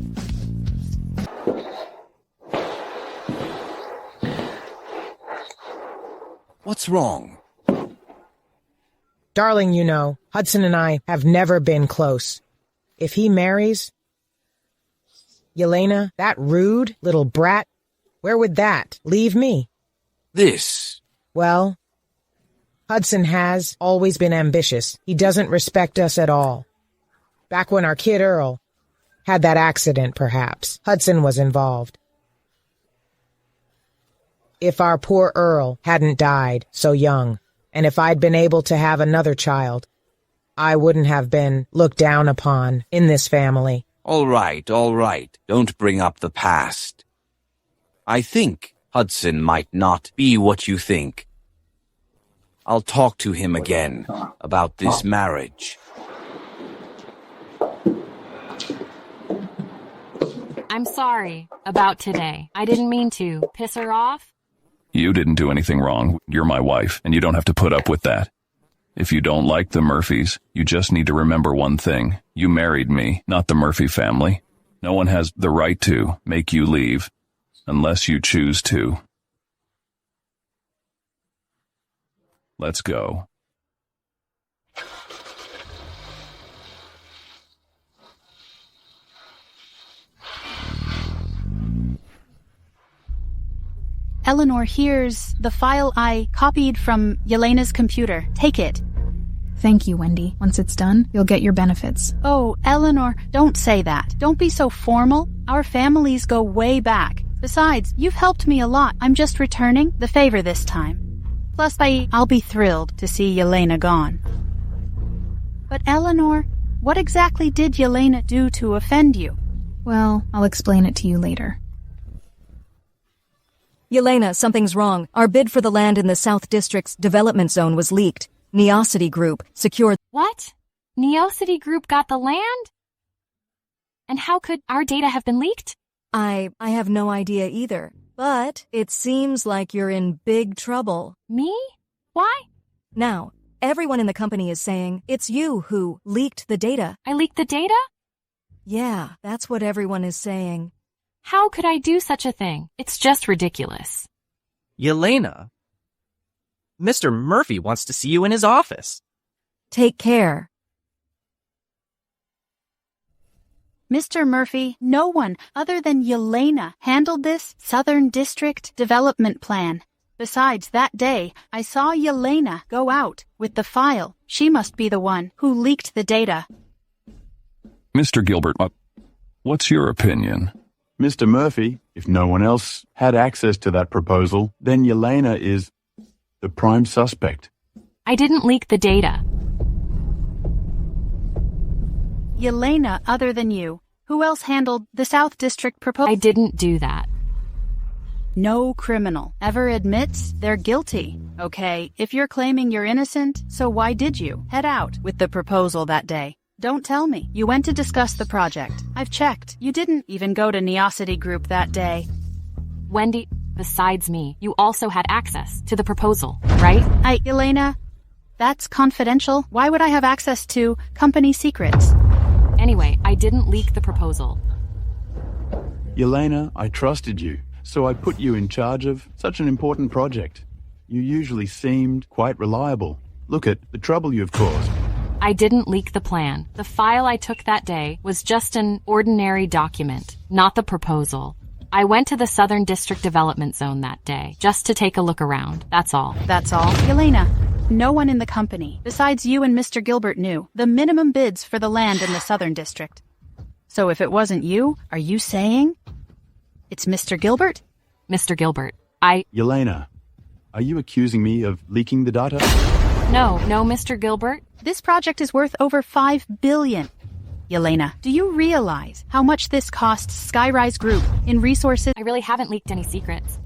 What's wrong? Darling, you know, Hudson and I have never been close. If he marries... Yelena, that rude little brat, where would that leave me? This. Well, Hudson has always been ambitious. He doesn't respect us at all. Back when our kid Earl had that accident, perhaps, Hudson was involved. If our poor Earl hadn't died so young, and if I'd been able to have another child, I wouldn't have been looked down upon in this family. All right. Don't bring up the past. I think Hudson might not be what you think. I'll talk to him again about this marriage. I'm sorry about today. I didn't mean to piss her off. You didn't do anything wrong. You're my wife, and you don't have to put up with that. If you don't like the Murphys, you just need to remember one thing. You married me, not the Murphy family. No one has the right to make you leave, unless you choose to. Let's go. Eleanor, here's the file I copied from Yelena's computer. Take it. Thank you, Wendy. Once it's done, you'll get your benefits. Oh, Eleanor, don't say that. Don't be so formal. Our families go way back. Besides, you've helped me a lot. I'm just returning the favor this time. Plus, I'll be thrilled to see Yelena gone. But Eleanor, what exactly did Yelena do to offend you? Well, I'll explain it to you later. Yelena, something's wrong. Our bid for the land in the South District's development zone was leaked. Neocity Group secured... What? Neocity Group got the land? And how could our data have been leaked? I have no idea either. But it seems like you're in big trouble. Me? Why? Now, everyone in the company is saying it's you who leaked the data. I leaked the data? Yeah, that's what everyone is saying. How could I do such a thing? It's just ridiculous. Yelena, Mr. Murphy wants to see you in his office. Take care. Mr. Murphy, no one other than Yelena handled this Southern District development plan. Besides, that day, I saw Yelena go out with the file. She must be the one who leaked the data. Mr. Gilbert, what's your opinion? Mr. Murphy, if no one else had access to that proposal, then Yelena is the prime suspect. I didn't leak the data. Yelena, other than you. Who else handled the South District proposal? I didn't do that. No criminal ever admits they're guilty. Okay, if you're claiming you're innocent, so why did you head out with the proposal that day? Don't tell me. You went to discuss the project. I've checked. You didn't even go to Neocity Group that day. Wendy, besides me, you also had access to the proposal, right? Yelena, that's confidential. Why would I have access to company secrets? Anyway, I didn't leak the proposal. Yelena, I trusted you, so I put you in charge of such an important project. You usually seemed quite reliable. Look at the trouble you've caused. I didn't leak the plan. The file I took that day was just an ordinary document, not the proposal. I went to the Southern District Development Zone that day, just to take a look around. That's all. That's all? Yelena, no one in the company, besides you and Mr. Gilbert, knew the minimum bids for the land in the Southern District. So if it wasn't you, are you saying it's Mr. Gilbert? Mr. Gilbert, Yelena, are you accusing me of leaking the data? No, Mr. Gilbert. This project is worth over $5 billion. Yelena, do you realize how much this costs Skyrise Group in resources? I really haven't leaked any secrets.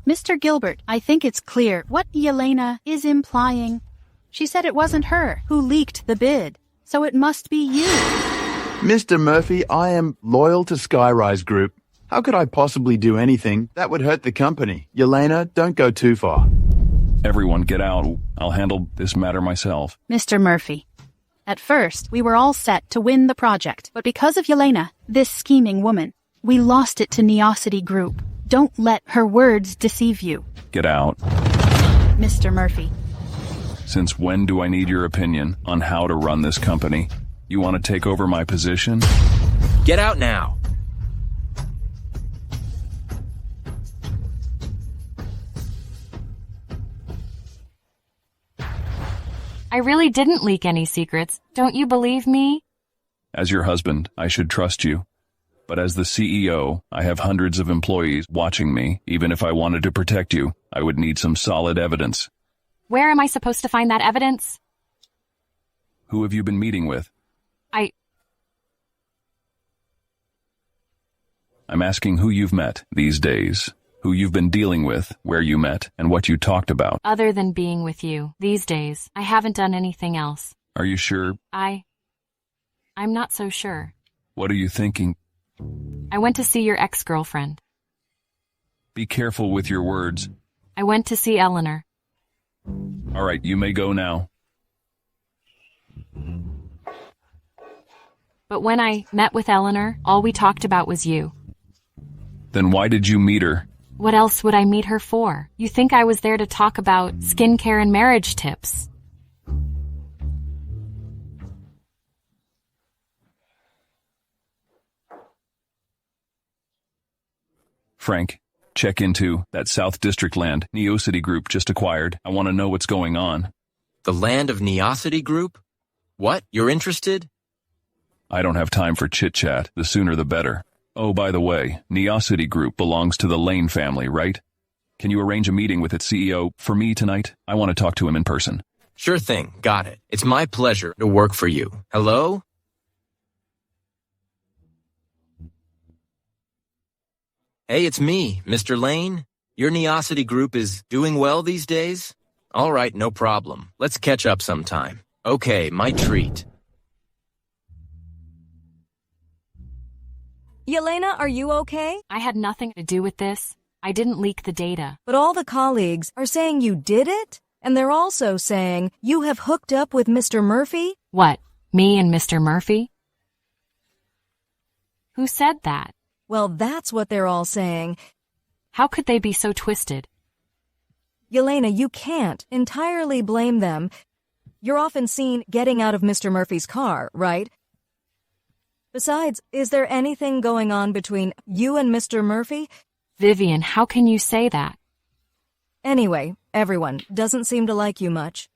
Mr. Gilbert, I think it's clear what Yelena is implying. She said it wasn't her who leaked the bid, so it must be you. Mr. Murphy, I am loyal to Skyrise Group. How could I possibly do anything that would hurt the company? Yelena, don't go too far. Everyone get out. I'll handle this matter myself. Mr. Murphy, at first, we were all set to win the project, but because of Yelena, this scheming woman, we lost it to Neosity Group. Don't let her words deceive you. Get out. Mr. Murphy. Since when do I need your opinion on how to run this company? You want to take over my position? Get out now. I really didn't leak any secrets. Don't you believe me? As your husband, I should trust you. But as the CEO, I have hundreds of employees watching me. Even if I wanted to protect you, I would need some solid evidence. Where am I supposed to find that evidence? Who have you been meeting with? I'm asking who you've met these days, who you've been dealing with, where you met, and what you talked about. Other than being with you, these days, I haven't done anything else. Are you sure? I'm not so sure. What are you thinking? I went to see your ex-girlfriend. Be careful with your words. I went to see Eleanor. All right, you may go now. But when I met with Eleanor, all we talked about was you. Then why did you meet her? What else would I meet her for? You think I was there to talk about skincare and marriage tips? Frank, check into that South District land Neosity Group just acquired. I want to know what's going on. The land of Neosity Group? What? You're interested? I don't have time for chit-chat. The sooner the better. Oh, by the way, Neosity Group belongs to the Lane family, right? Can you arrange a meeting with its CEO for me tonight? I want to talk to him in person. Sure thing. Got it. It's my pleasure to work for you. Hello? Hey, it's me, Mr. Lane. Your Neosity Group is doing well these days? All right, no problem. Let's catch up sometime. Okay, my treat. Yelena, are you okay? I had nothing to do with this. I didn't leak the data. But all the colleagues are saying you did it? And they're also saying you have hooked up with Mr. Murphy? What, me and Mr. Murphy? Who said that? Well, that's what they're all saying. How could they be so twisted? Yelena, you can't entirely blame them. You're often seen getting out of Mr. Murphy's car, right? Besides, is there anything going on between you and Mr. Murphy? Vivian, how can you say that? Anyway, everyone doesn't seem to like you much.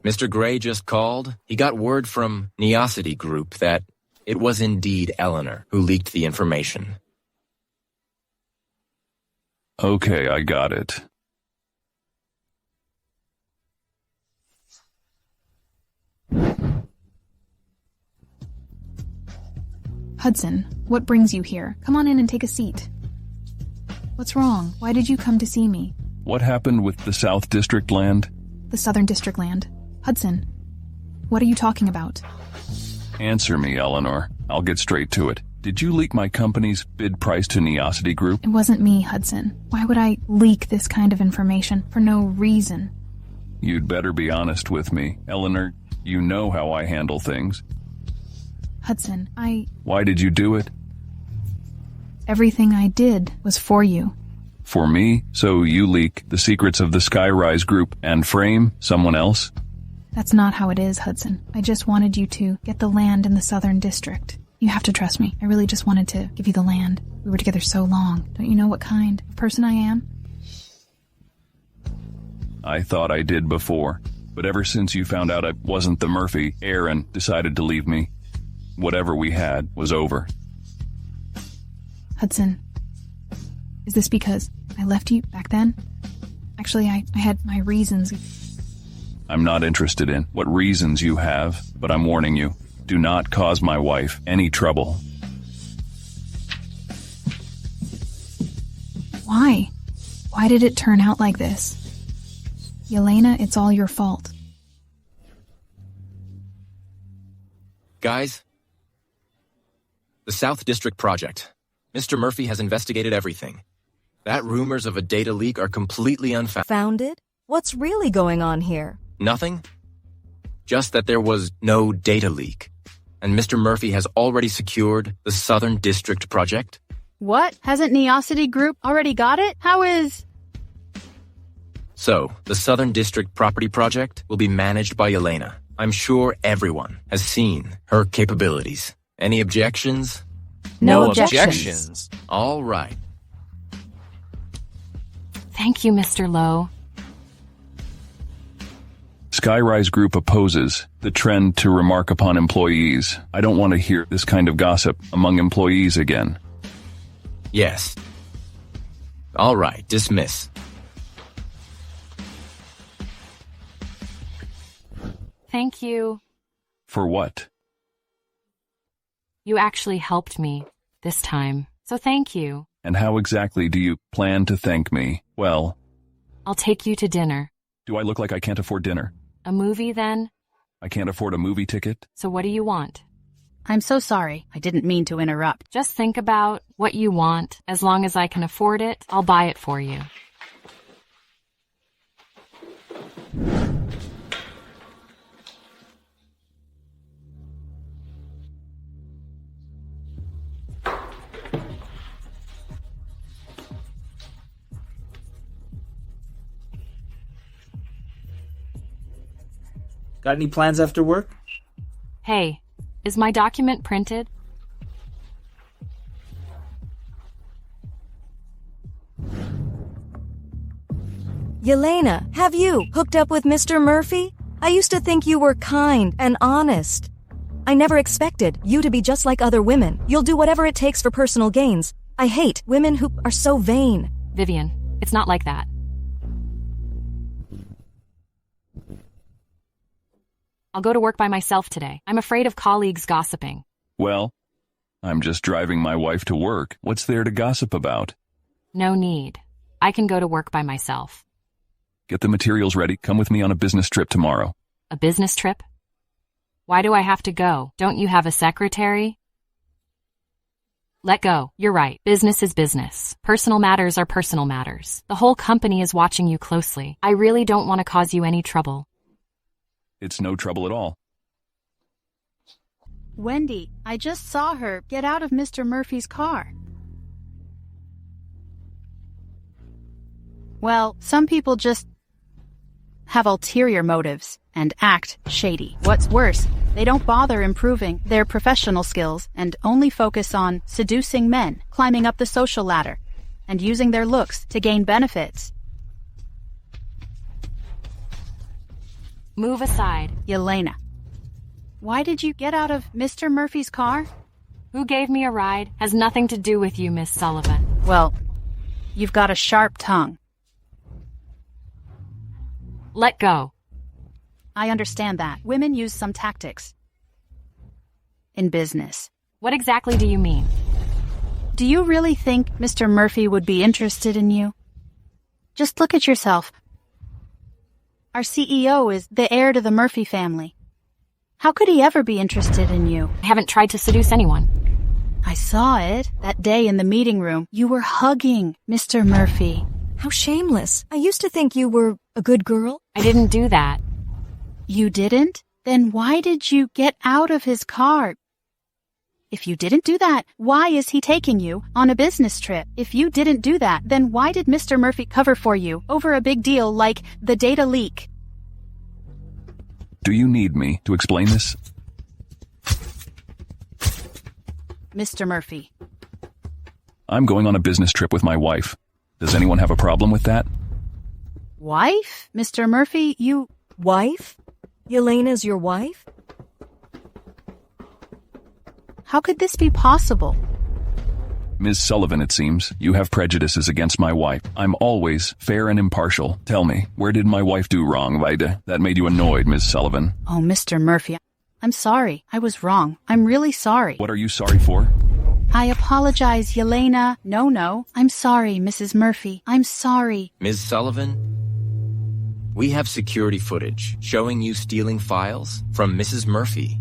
Mr. Gray just called. He got word from Neosity Group that it was indeed Eleanor who leaked the information. Okay, I got it. Hudson, what brings you here? Come on in and take a seat. What's wrong? Why did you come to see me? What happened with the South District land? The Southern District land. Hudson, what are you talking about? Answer me, Eleanor. I'll get straight to it. Did you leak my company's bid price to Neosity Group? It wasn't me, Hudson. Why would I leak this kind of information for no reason? You'd better be honest with me. Eleanor, you know how I handle things. Hudson, Why did you do it? Everything I did was for you. For me? So you leak the secrets of the Skyrise Group and frame someone else? That's not how it is, Hudson. I just wanted you to get the land in the Southern District. You have to trust me. I really just wanted to give you the land. We were together so long. Don't you know what kind of person I am? I thought I did before, but ever since you found out I wasn't the Murphy heir and decided to leave me, whatever we had was over. Hudson, is this because I left you back then? Actually, I had my reasons. I'm not interested in what reasons you have, but I'm warning you, do not cause my wife any trouble. Why? Why did it turn out like this? Yelena, it's all your fault. Guys, the South District Project. Mr. Murphy has investigated everything. That rumors of a data leak are completely unfounded. Founded? What's really going on here? Nothing. Just that there was no data leak. And Mr. Murphy has already secured the Southern District Project. What? Hasn't Neosity Group already got it? How is... So, the Southern District Property Project will be managed by Yelena. I'm sure everyone has seen her capabilities. Any objections? No objections. All right. Thank you, Mr. Lowe. Skyrise Group opposes the trend to remark upon employees. I don't want to hear this kind of gossip among employees again. Yes. All right, dismiss. Thank you. For what? You actually helped me this time, so thank you. And how exactly do you plan to thank me? Well, I'll take you to dinner. do I look like I can't afford dinner? A movie, then? I can't afford a movie ticket? So what do you want? I'm so sorry. I didn't mean to interrupt. Just think about what you want. As long as I can afford it, I'll buy it for you. Got any plans after work? Hey, is my document printed? Yelena, have you hooked up with Mr. Murphy? I used to think you were kind and honest. I never expected you to be just like other women. You'll do whatever it takes for personal gains. I hate women who are so vain. Vivian, it's not like that. I'll go to work by myself today. I'm afraid of colleagues gossiping. Well, I'm just driving my wife to work. What's there to gossip about? No need. I can go to work by myself. Get the materials ready. Come with me on a business trip tomorrow. A business trip? Why do I have to go? Don't you have a secretary? Let go. You're right. Business is business. Personal matters are personal matters. The whole company is watching you closely. I really don't want to cause you any trouble. It's no trouble at all. Wendy, I just saw her get out of Mr. Murphy's car. Well, some people just have ulterior motives and act shady. What's worse, they don't bother improving their professional skills and only focus on seducing men, climbing up the social ladder, and using their looks to gain benefits. Move aside. Yelena, why did you get out of Mr. Murphy's car? Who gave me a ride has nothing to do with you, Miss Sullivan. Well, you've got a sharp tongue. Let go. I understand that. Women use some tactics in business. What exactly do you mean? Do you really think Mr. Murphy would be interested in you? Just look at yourself. Our CEO is the heir to the Murphy family. How could he ever be interested in you? I haven't tried to seduce anyone. I saw it. That day in the meeting room, you were hugging Mr. Murphy. How shameless. I used to think you were a good girl. I didn't do that. You didn't? Then why did you get out of his car? If you didn't do that, why is he taking you on a business trip? If you didn't do that, then why did Mr. Murphy cover for you over a big deal like the data leak? Do you need me to explain this? Mr. Murphy. I'm going on a business trip with my wife. Does anyone have a problem with that? Wife? Mr. Murphy, you... Wife? Yelena's your wife? How could this be possible? Ms. Sullivan, it seems, you have prejudices against my wife. I'm always fair and impartial. Tell me, where did my wife do wrong, Vida? That made you annoyed, Ms. Sullivan. Oh, Mr. Murphy, I'm sorry. I was wrong. I'm really sorry. What are you sorry for? I apologize, Yelena. No. I'm sorry, Mrs. Murphy. I'm sorry. Ms. Sullivan, we have security footage showing you stealing files from Mrs. Murphy.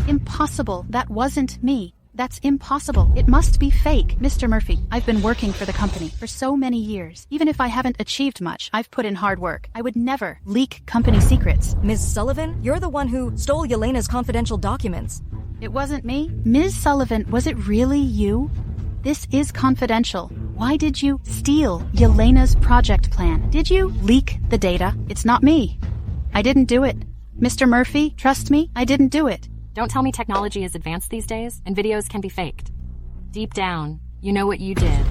Impossible. That wasn't me. That's impossible. It must be fake. Mr. Murphy, I've been working for the company for so many years. Even if I haven't achieved much, I've put in hard work. I would never leak company secrets. Ms. Sullivan, you're the one who stole Yelena's confidential documents. It wasn't me. Ms. Sullivan, was it really you? This is confidential. Why did you steal Yelena's project plan? Did you leak the data? It's not me. I didn't do it. Mr. Murphy, trust me, I didn't do it. Don't tell me technology is advanced these days and videos can be faked. Deep down, you know what you did.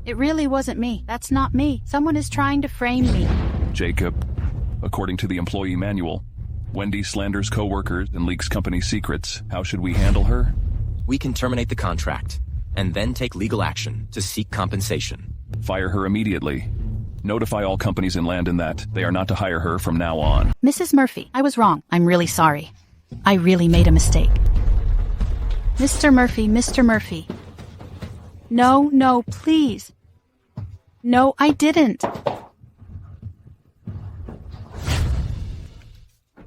It really wasn't me. That's not me. Someone is trying to frame me. Jacob, according to the employee manual, Wendy slanders coworkers and leaks company secrets. How should we handle her? We can terminate the contract and then take legal action to seek compensation. Fire her immediately. Notify all companies in Landon that they are not to hire her from now on. Mrs. Murphy, I was wrong. I'm really sorry. I really made a mistake. Mr. Murphy. No, please. No, I didn't.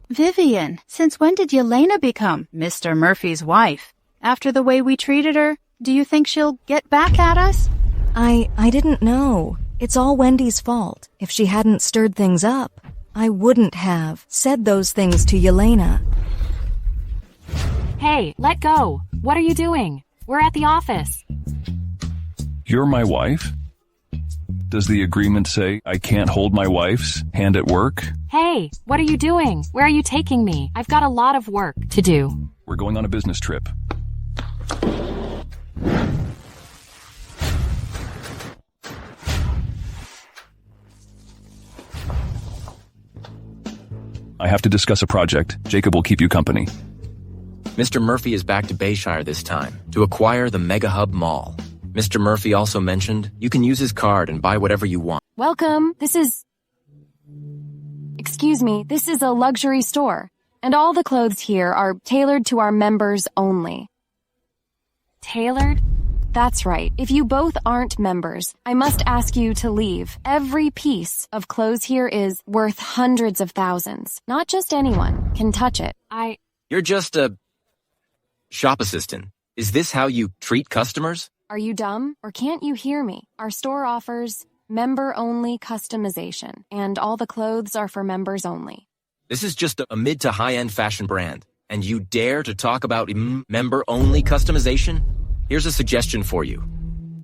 Vivian, since when did Yelena become Mr. Murphy's wife? After the way we treated her, do you think she'll get back at us? I didn't know. It's all Wendy's fault. If she hadn't stirred things up, I wouldn't have said those things to Yelena. Hey, let go. What are you doing? We're at the office. You're my wife? Does the agreement say I can't hold my wife's hand at work? Hey, what are you doing? Where are you taking me? I've got a lot of work to do. We're going on a business trip. I have to discuss a project. Jacob will keep you company. Mr. Murphy is back to Bayshire this time to acquire the Mega Hub Mall. Mr. Murphy also mentioned you can use his card and buy whatever you want. Welcome. Excuse me, this is a luxury store, and all the clothes here are tailored to our members only. Tailored? That's right. If you both aren't members, I must ask you to leave. Every piece of clothes here is worth hundreds of thousands. Not just anyone can touch it. You're just a shop assistant. Is this how you treat customers? Are you dumb? Or can't you hear me? Our store offers member-only customization, and all the clothes are for members only. This is just a mid to high-end fashion brand, and you dare to talk about member-only customization? Here's a suggestion for you.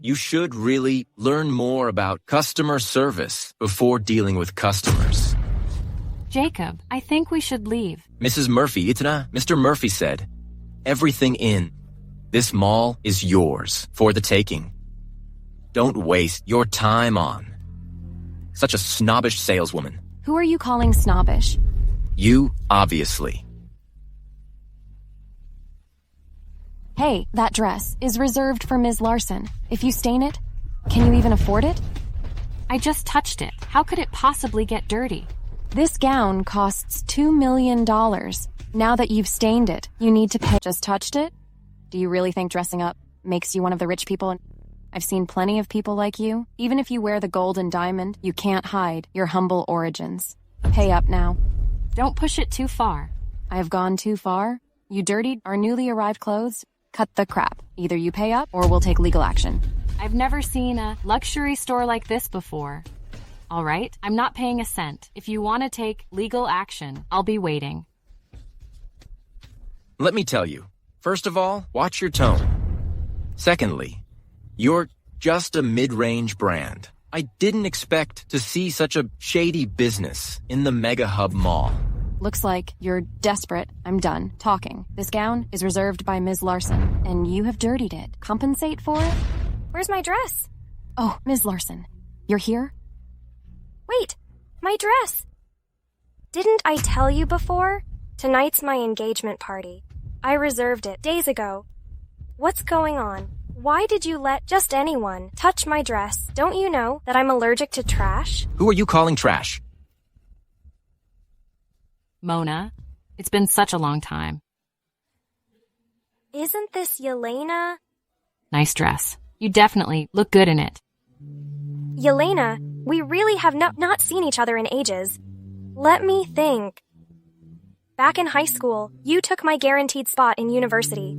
You should really learn more about customer service before dealing with customers. Jacob, I think we should leave. Mrs. Murphy, Mr. Murphy said, everything in this mall is yours for the taking. Don't waste your time on such a snobbish saleswoman. Who are you calling snobbish? You, obviously. Hey, that dress is reserved for Ms. Larson. If you stain it, can you even afford it? I just touched it. How could it possibly get dirty? This gown costs $2 million. Now that you've stained it, you need to pay. Just touched it? Do you really think dressing up makes you one of the rich people? I've seen plenty of people like you. Even if you wear the gold and diamond, you can't hide your humble origins. Pay up now. Don't push it too far. I have gone too far? You dirtied our newly arrived clothes? Cut the crap. Either you pay up or we'll take legal action. I've never seen a luxury store like this before. All right, I'm not paying a cent. If you want to take legal action, I'll be waiting. Let me tell you. First of all, watch your tone. Secondly, you're just a mid-range brand. I didn't expect to see such a shady business in the Mega Hub Mall. Looks like you're desperate. I'm done talking. This gown is reserved by Ms. Larson, and you have dirtied it. Compensate for it? Where's my dress? Oh, Ms. Larson, you're here? Wait, my dress. Didn't I tell you before? Tonight's my engagement party. I reserved it days ago. What's going on? Why did you let just anyone touch my dress? Don't you know that I'm allergic to trash? Who are you calling trash? Mona, it's been such a long time. Isn't this Yelena? Nice dress. You definitely look good in it. Yelena, we really have not seen each other in ages. Let me think. Back in high school, you took my guaranteed spot in university.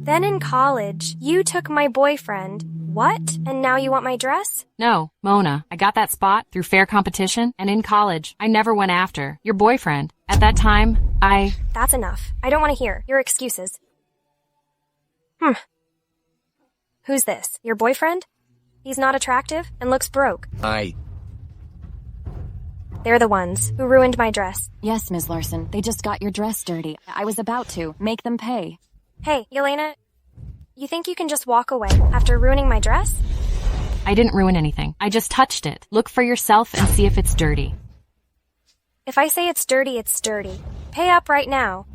Then in college, you took my boyfriend. What? And now you want my dress? No, Mona, I got that spot through fair competition, and in college, I never went after your boyfriend. At that time, That's enough. I don't want to hear your excuses. Who's this? Your boyfriend? He's not attractive and looks broke. They're the ones who ruined my dress. Yes, Ms. Larson. They just got your dress dirty. I was about to. Make them pay. Hey, Yelena, you think you can just walk away after ruining my dress? I didn't ruin anything. I just touched it. Look for yourself and see if it's dirty. If I say it's dirty, it's dirty. Pay up right now.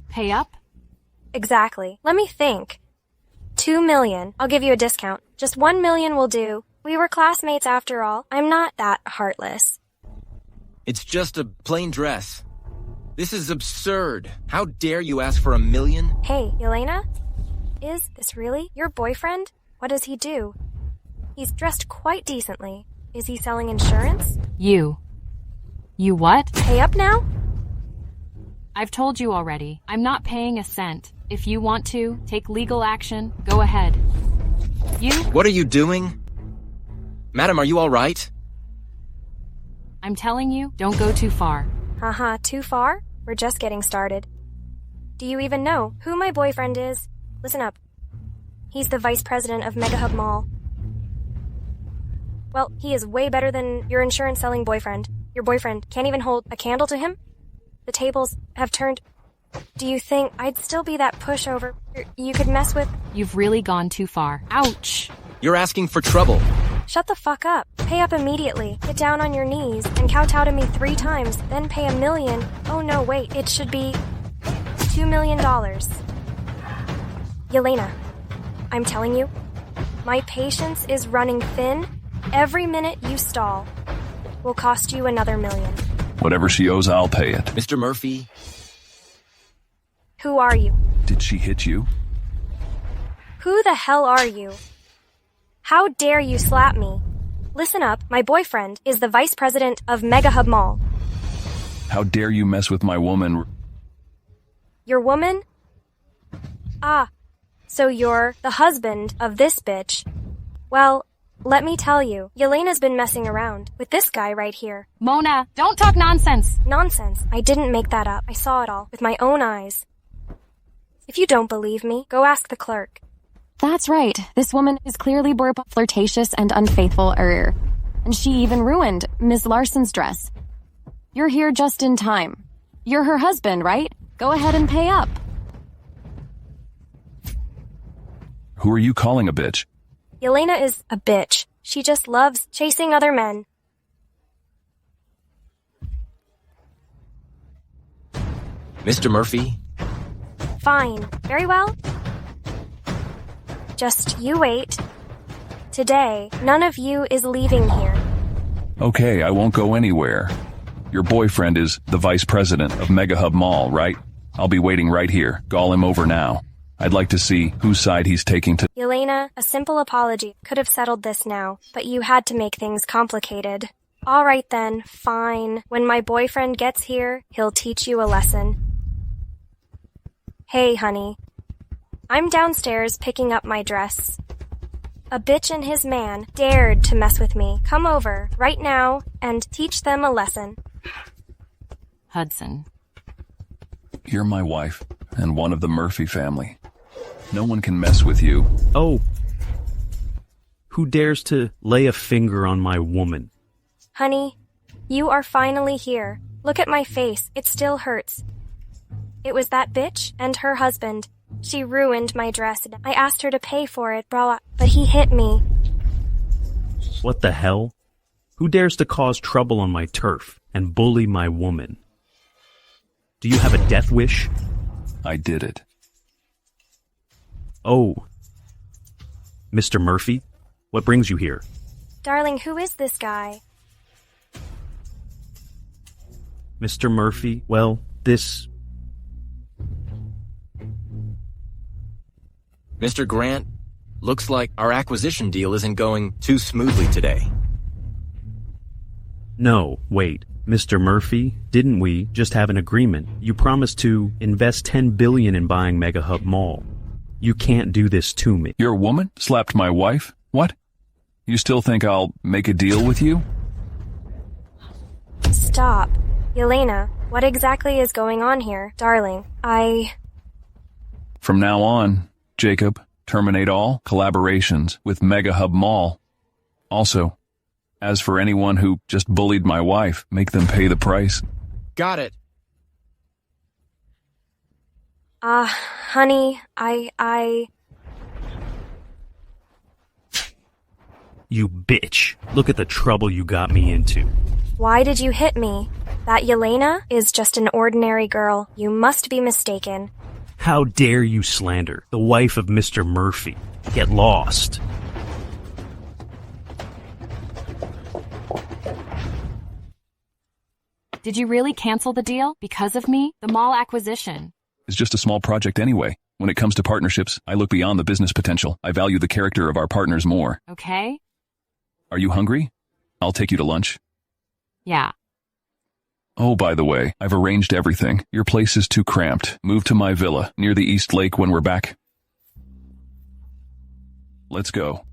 Pay up? Exactly. Let me think. 2 million. I'll give you a discount. Just 1 million will do. We were classmates after all. I'm not that heartless. It's just a plain dress. This is absurd. How dare you ask for $1 million? Hey, Yelena? Is this really your boyfriend? What does he do? He's dressed quite decently. Is he selling insurance? You what? Pay up now? I've told you already. I'm not paying a cent. If you want to take legal action, go ahead. What are you doing? Madam, are you all right? I'm telling you, don't go too far. Too far? We're just getting started. Do you even know who my boyfriend is? Listen up. He's the vice president of Mega Hub Mall. Well, he is way better than your insurance-selling boyfriend. Your boyfriend can't even hold a candle to him? The tables have turned. Do you think I'd still be that pushover you could mess with? You've really gone too far. Ouch! You're asking for trouble. Shut the fuck up. Pay up immediately. Get down on your knees and kowtow to me 3 times, then pay $1 million. Oh no, wait, it should be $2 million. Yelena, I'm telling you, my patience is running thin. Every minute you stall will cost you another $1 million. Whatever she owes, I'll pay it. Mr. Murphy? Who are you? Did she hit you? Who the hell are you? How dare you slap me? Listen up, my boyfriend is the vice president of Mega Hub Mall. How dare you mess with my woman? Your woman? Ah, so you're the husband of this bitch. Well, let me tell you, Yelena's been messing around with this guy right here. Mona, don't talk nonsense. Nonsense. I didn't make that up. I saw it all with my own eyes. If you don't believe me, go ask the clerk. That's right. This woman is clearly flirtatious and unfaithful. And she even ruined Ms. Larson's dress. You're here just in time. You're her husband, right? Go ahead and pay up. Who are you calling a bitch? Yelena is a bitch. She just loves chasing other men. Mr. Murphy? Fine. Very well. Just you wait. Today, none of you is leaving here. Okay, I won't go anywhere. Your boyfriend is the vice president of Mega Hub Mall, right? I'll be waiting right here. Call him over now. I'd like to see whose side he's taking to— Yelena, a simple apology could have settled this now, but you had to make things complicated. All right then, fine. When my boyfriend gets here, he'll teach you a lesson. Hey, honey. I'm downstairs picking up my dress. A bitch and his man dared to mess with me. Come over right now and teach them a lesson. Hudson. You're my wife and one of the Murphy family. No one can mess with you. Oh. Who dares to lay a finger on my woman? Honey, you are finally here. Look at my face. It still hurts. It was that bitch and her husband. She ruined my dress. I asked her to pay for it, but he hit me. What the hell? Who dares to cause trouble on my turf and bully my woman? Do you have a death wish? I did it. Oh. Mr. Murphy, what brings you here? Darling, who is this guy? Mr. Murphy, well, this... Mr. Grant, looks like our acquisition deal isn't going too smoothly today. No, wait. Mr. Murphy, didn't we just have an agreement? You promised to invest $10 billion in buying Mega Hub Mall. You can't do this to me. Your woman slapped my wife? What? You still think I'll make a deal with you? Stop. Yelena, what exactly is going on here? Darling, From now on, Jacob, terminate all collaborations with Mega Hub Mall. Also, as for anyone who just bullied my wife, make them pay the price. Got it. Honey, You bitch. Look at the trouble you got me into. Why did you hit me? That Yelena is just an ordinary girl. You must be mistaken. How dare you slander the wife of Mr. Murphy? Get lost. Did you really cancel the deal because of me? The mall acquisition. It's just a small project anyway. When it comes to partnerships, I look beyond the business potential. I value the character of our partners more. Okay? Are you hungry? I'll take you to lunch. Yeah. Oh, by the way, I've arranged everything. Your place is too cramped. Move to my villa near the East Lake when we're back. Let's go.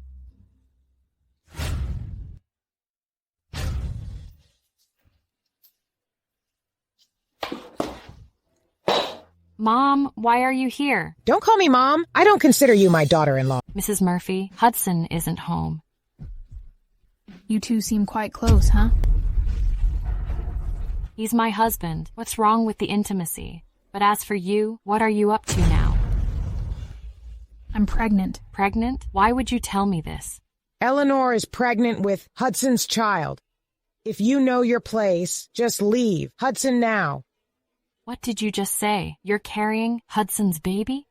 Mom, why are you here? Don't call me Mom. I don't consider you my daughter-in-law. Mrs. Murphy, Hudson isn't home. You two seem quite close, huh? He's my husband. What's wrong with the intimacy? But as for you, what are you up to now? I'm pregnant. Pregnant? Why would you tell me this? Eleanor is pregnant with Hudson's child. If you know your place, just leave. Hudson now. What did you just say? You're carrying Hudson's baby?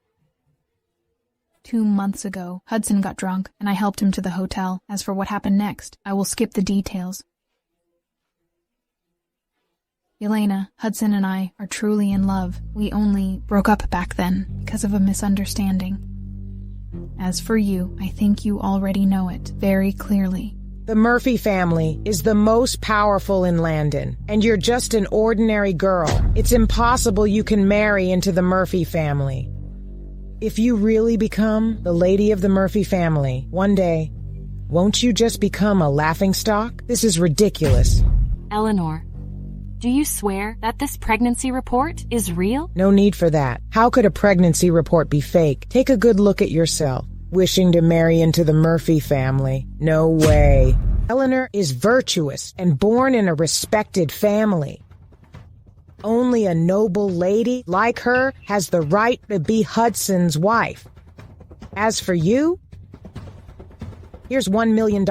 2 months ago, Hudson got drunk, and I helped him to the hotel. As for what happened next, I will skip the details. Yelena, Hudson and I are truly in love. We only broke up back then because of a misunderstanding. As for you, I think you already know it very clearly. The Murphy family is the most powerful in Landon, and you're just an ordinary girl. It's impossible you can marry into the Murphy family. If you really become the lady of the Murphy family, one day, won't you just become a laughingstock? This is ridiculous. Eleanor, do you swear that this pregnancy report is real? No need for that. How could a pregnancy report be fake? Take a good look at yourself. Wishing to marry into the Murphy family. No way. Eleanor is virtuous and born in a respected family. Only a noble lady like her has the right to be Hudson's wife. As for you, here's $1 million.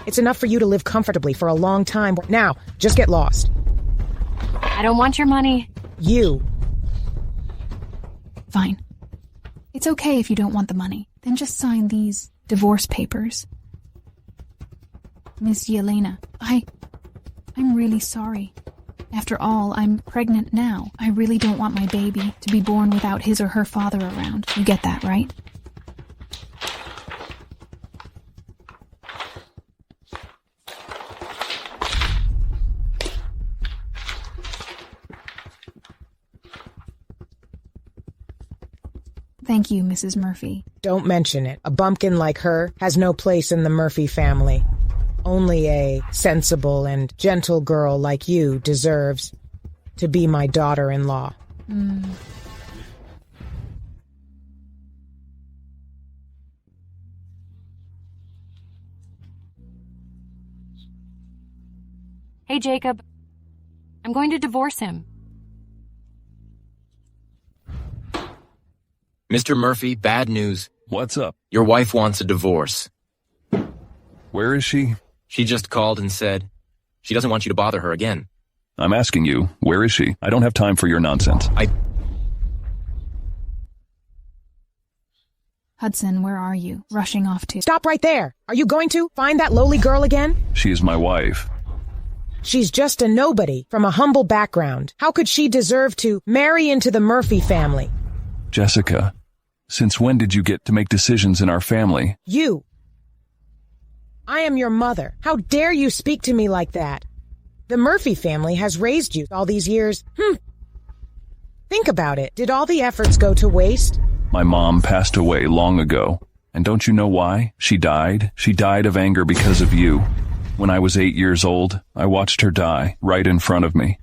It's enough for you to live comfortably for a long time. Now, just get lost. I don't want your money. You. Fine. It's okay if you don't want the money. Then just sign these divorce papers. Miss Yelena, I'm really sorry. After all, I'm pregnant now. I really don't want my baby to be born without his or her father around. You get that, right? Thank you, Mrs. Murphy. Don't mention it. A bumpkin like her has no place in the Murphy family. Only a sensible and gentle girl like you deserves to be my daughter-in-law. Hey, Jacob. I'm going to divorce him. Mr. Murphy, bad news. What's up? Your wife wants a divorce. Where is she? She just called and said she doesn't want you to bother her again. I'm asking you, where is she? I don't have time for your nonsense. Hudson, where are you? Rushing off to... Stop right there! Are you going to find that lowly girl again? She is my wife. She's just a nobody from a humble background. How could she deserve to marry into the Murphy family? Jessica, since when did you get to make decisions in our family? You. I am your mother. How dare you speak to me like that? The Murphy family has raised you all these years. Think about it. Did all the efforts go to waste? My mom passed away long ago. And don't you know why? She died. She died of anger because of you. When I was 8 years old, I watched her die right in front of me.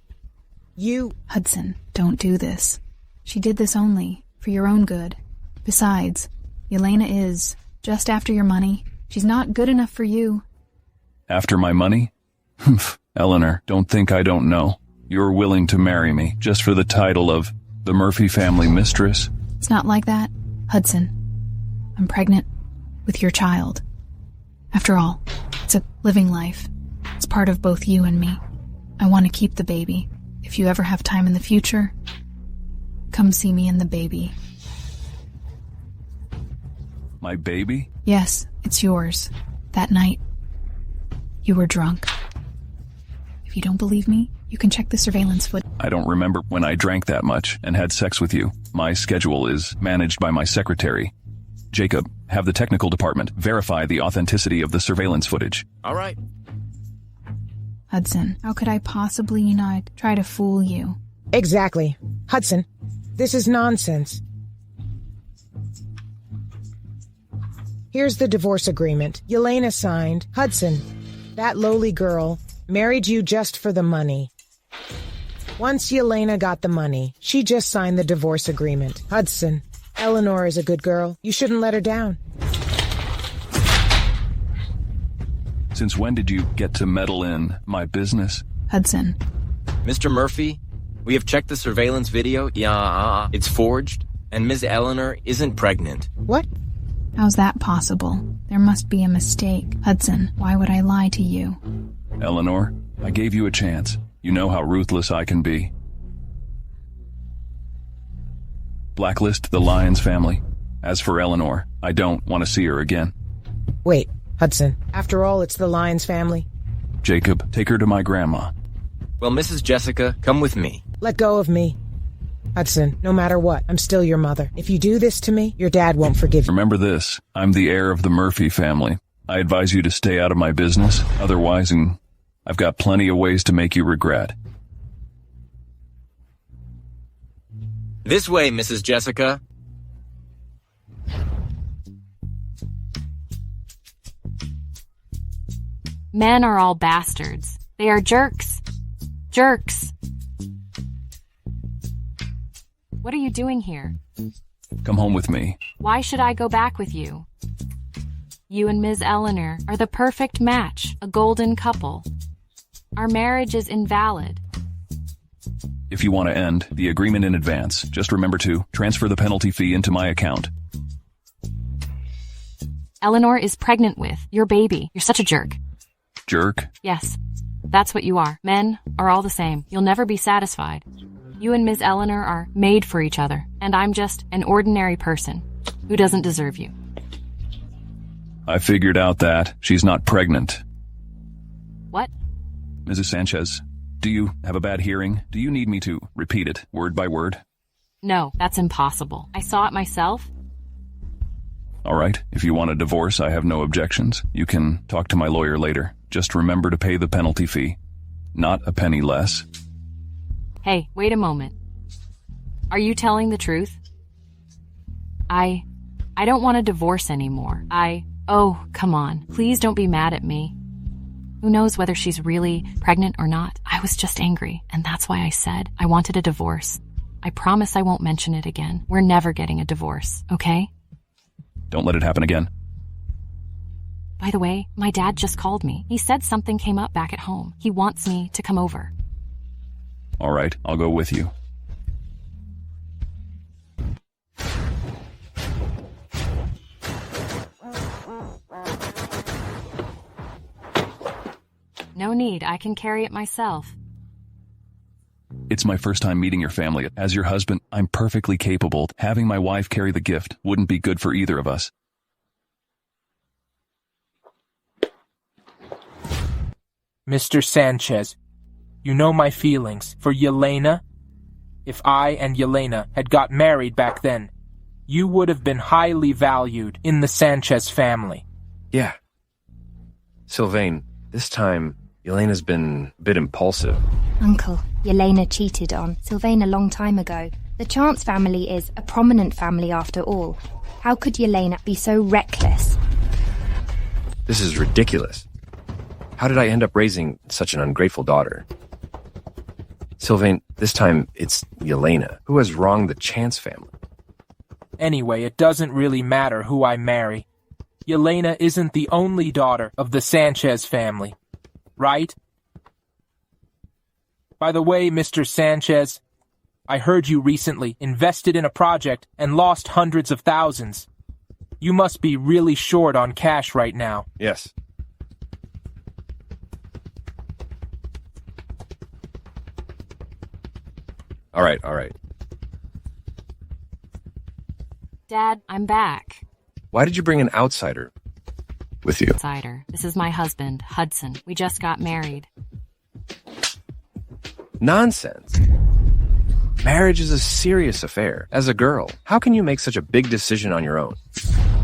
You... Hudson, don't do this. She did this only for your own good. Besides, Yelena is just after your money. She's not good enough for you. After my money? Eleanor, don't think I don't know. You're willing to marry me just for the title of the Murphy family mistress? It's not like that, Hudson. I'm pregnant with your child. After all, it's a living life. It's part of both you and me. I want to keep the baby. If you ever have time in the future, come see me and the baby. My baby? Yes, it's yours. That night, you were drunk. If you don't believe me, you can check the surveillance footage. I don't remember when I drank that much and had sex with you. My schedule is managed by my secretary. Jacob, have the technical department verify the authenticity of the surveillance footage. All right. Hudson, how could I possibly not try to fool you? Exactly. Hudson, this is nonsense. Here's the divorce agreement. Yelena signed. Hudson, that lowly girl, married you just for the money. Once Yelena got the money, she just signed the divorce agreement. Hudson, Eleanor is a good girl. You shouldn't let her down. Since when did you get to meddle in my business? Hudson. Mr. Murphy, we have checked the surveillance video. Yeah, it's forged, and Ms. Eleanor isn't pregnant. What? How's that possible? There must be a mistake. Hudson, why would I lie to you? Eleanor, I gave you a chance. You know how ruthless I can be. Blacklist the Lyons family. As for Eleanor, I don't want to see her again. Wait, Hudson. After all, it's the Lyons family. Jacob, take her to my grandma. Well, Mrs. Jessica, come with me. Let go of me. Hudson, no matter what, I'm still your mother. If you do this to me, your dad won't forgive you. Remember this, I'm the heir of the Murphy family. I advise you to stay out of my business, otherwise, I've got plenty of ways to make you regret. This way, Mrs. Jessica. Men are all bastards. They are jerks. Jerks. What are you doing here? Come home with me. Why should I go back with you? You and Ms. Eleanor are the perfect match, a golden couple. Our marriage is invalid. If you want to end the agreement in advance, just remember to transfer the penalty fee into my account. Eleanor is pregnant with your baby. You're such a jerk. Jerk? Yes, that's what you are. Men are all the same. You'll never be satisfied. You and Ms. Eleanor are made for each other, and I'm just an ordinary person who doesn't deserve you. I figured out that she's not pregnant. What? Mrs. Sanchez, do you have a bad hearing? Do you need me to repeat it word by word? No, that's impossible. I saw it myself. All right, if you want a divorce, I have no objections. You can talk to my lawyer later. Just remember to pay the penalty fee. Not a penny less. Hey, wait a moment. Are you telling the truth? I don't want a divorce anymore. Oh, come on. Please don't be mad at me. Who knows whether she's really pregnant or not? I was just angry, and that's why I said I wanted a divorce. I promise I won't mention it again. We're never getting a divorce, okay? Don't let it happen again. By the way, my dad just called me. He said something came up back at home. He wants me to come over. All right, I'll go with you. No need, I can carry it myself. It's my first time meeting your family. As your husband, I'm perfectly capable. Having my wife carry the gift wouldn't be good for either of us. Mr. Sanchez, you know my feelings for Yelena. If I and Yelena had got married back then, you would have been highly valued in the Sanchez family. Yeah. Sylvain, this time, Yelena's been a bit impulsive. Uncle, Yelena cheated on Sylvain a long time ago. The Chance family is a prominent family after all. How could Yelena be so reckless? This is ridiculous. How did I end up raising such an ungrateful daughter? Sylvain, this time it's Yelena who has wronged the Chance family. Anyway, it doesn't really matter who I marry. Yelena isn't the only daughter of the Sanchez family, right? By the way, Mr. Sanchez, I heard you recently invested in a project and lost hundreds of thousands. You must be really short on cash right now. Yes. All right. Dad, I'm back. Why did you bring an outsider with you? Outsider. This is my husband, Hudson. We just got married. Nonsense. Marriage is a serious affair. As a girl, how can you make such a big decision on your own?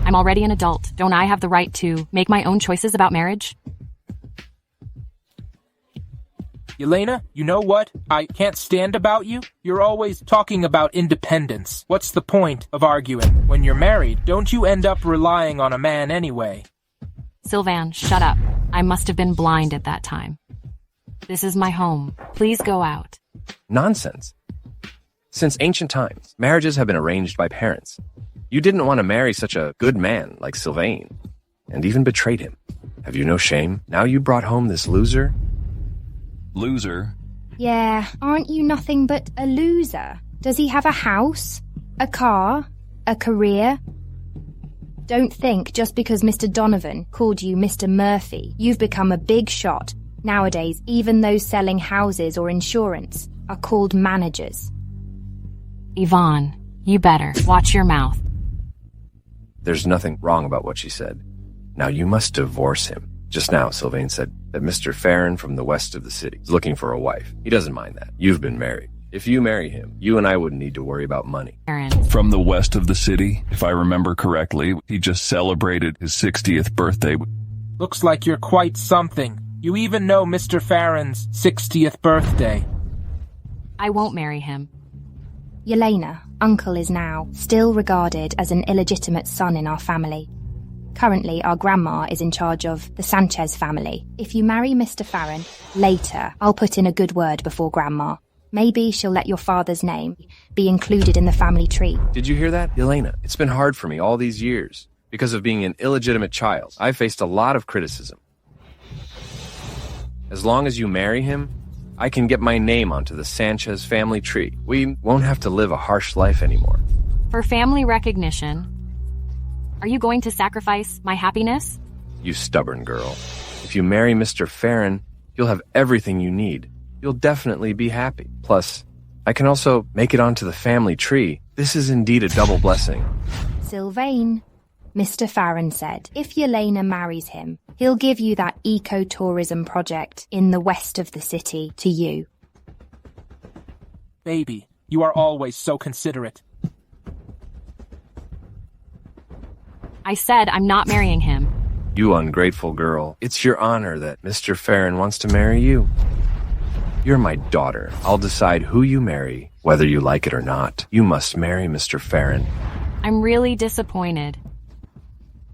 I'm already an adult. Don't I have the right to make my own choices about marriage? Yelena, you know what I can't stand about you? You're always talking about independence. What's the point of arguing? When you're married, don't you end up relying on a man anyway? Sylvain, shut up. I must have been blind at that time. This is my home. Please go out. Nonsense. Since ancient times, marriages have been arranged by parents. You didn't want to marry such a good man like Sylvain, and even betrayed him. Have you no shame? Now you brought home this loser? Loser? Yeah, aren't you nothing but a loser? Does he have a house? A car? A career? Don't think just because Mr. Donovan called you Mr. Murphy, you've become a big shot. Nowadays, even those selling houses or insurance are called managers. Yvonne, you better watch your mouth. There's nothing wrong about what she said. Now you must divorce him. Just now, Sylvain said that Mr. Farron from the west of the city is looking for a wife. He doesn't mind that. You've been married. If you marry him, you and I wouldn't need to worry about money. From the west of the city, if I remember correctly, he just celebrated his 60th birthday. Looks like you're quite something. You even know Mr. Farron's 60th birthday. I won't marry him. Yelena, Uncle is now still regarded as an illegitimate son in our family. Currently, our grandma is in charge of the Sanchez family. If you marry Mr. Farron, later, I'll put in a good word before grandma. Maybe she'll let your father's name be included in the family tree. Did you hear that? Yelena, it's been hard for me all these years. Because of being an illegitimate child, I faced a lot of criticism. As long as you marry him, I can get my name onto the Sanchez family tree. We won't have to live a harsh life anymore. For family recognition, are you going to sacrifice my happiness? You stubborn girl. If you marry Mr. Farron, you'll have everything you need. You'll definitely be happy. Plus, I can also make it onto the family tree. This is indeed a double blessing. Sylvain, Mr. Farron said, if Yelena marries him, he'll give you that eco-tourism project in the west of the city to you. Baby, you are always so considerate. I said I'm not marrying him. You ungrateful girl. It's your honor that Mr. Farron wants to marry you. You're my daughter. I'll decide who you marry, whether you like it or not. You must marry Mr. Farron. I'm really disappointed.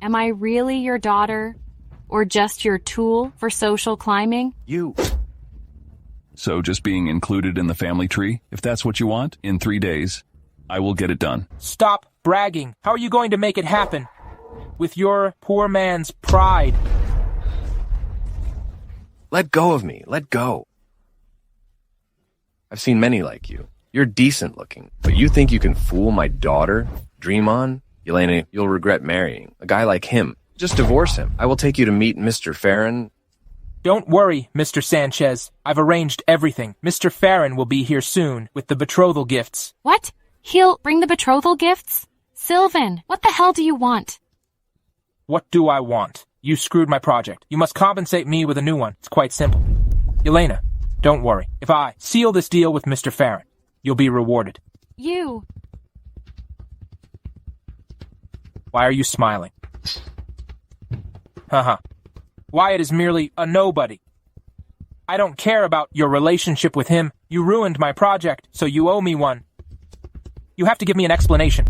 Am I really your daughter? Or just your tool for social climbing? You. So just being included in the family tree, if that's what you want, in 3 days, I will get it done. Stop bragging. How are you going to make it happen? with your poor man's pride. Let go of me. Let go. I've seen many like you. You're decent looking, but you think you can fool my daughter? Dream on? Yelena, you'll regret marrying a guy like him. Just divorce him. I will take you to meet Mr. Farron. Don't worry, Mr. Sanchez. I've arranged everything. Mr. Farron will be here soon with the betrothal gifts. What? He'll bring the betrothal gifts? Sylvan, what the hell do you want? What do I want? You screwed my project. You must compensate me with a new one. It's quite simple. Yelena, don't worry. If I seal this deal with Mr. Farron, you'll be rewarded. You. Why are you smiling? Haha. Wyatt is merely a nobody. I don't care about your relationship with him. You ruined my project, so you owe me one. You have to give me an explanation.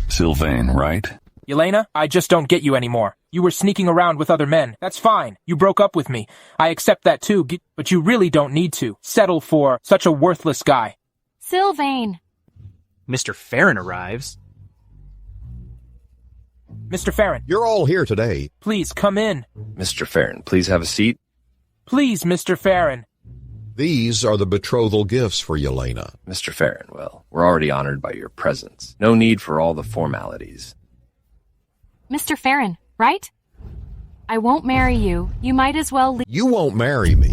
Sylvain, right? Yelena, I just don't get you anymore. You were sneaking around with other men. That's fine. You broke up with me. I accept that too, but you really don't need to settle for such a worthless guy. Sylvain. Mr. Farron arrives. Mr. Farron. You're all here today. Please come in. Mr. Farron, please have a seat. Please, Mr. Farron. These are the betrothal gifts for Yelena. Mr. Farron, well, we're already honored by your presence. No need for all the formalities. Mr. Farron, right? I won't marry you. You might as well leave. You won't marry me.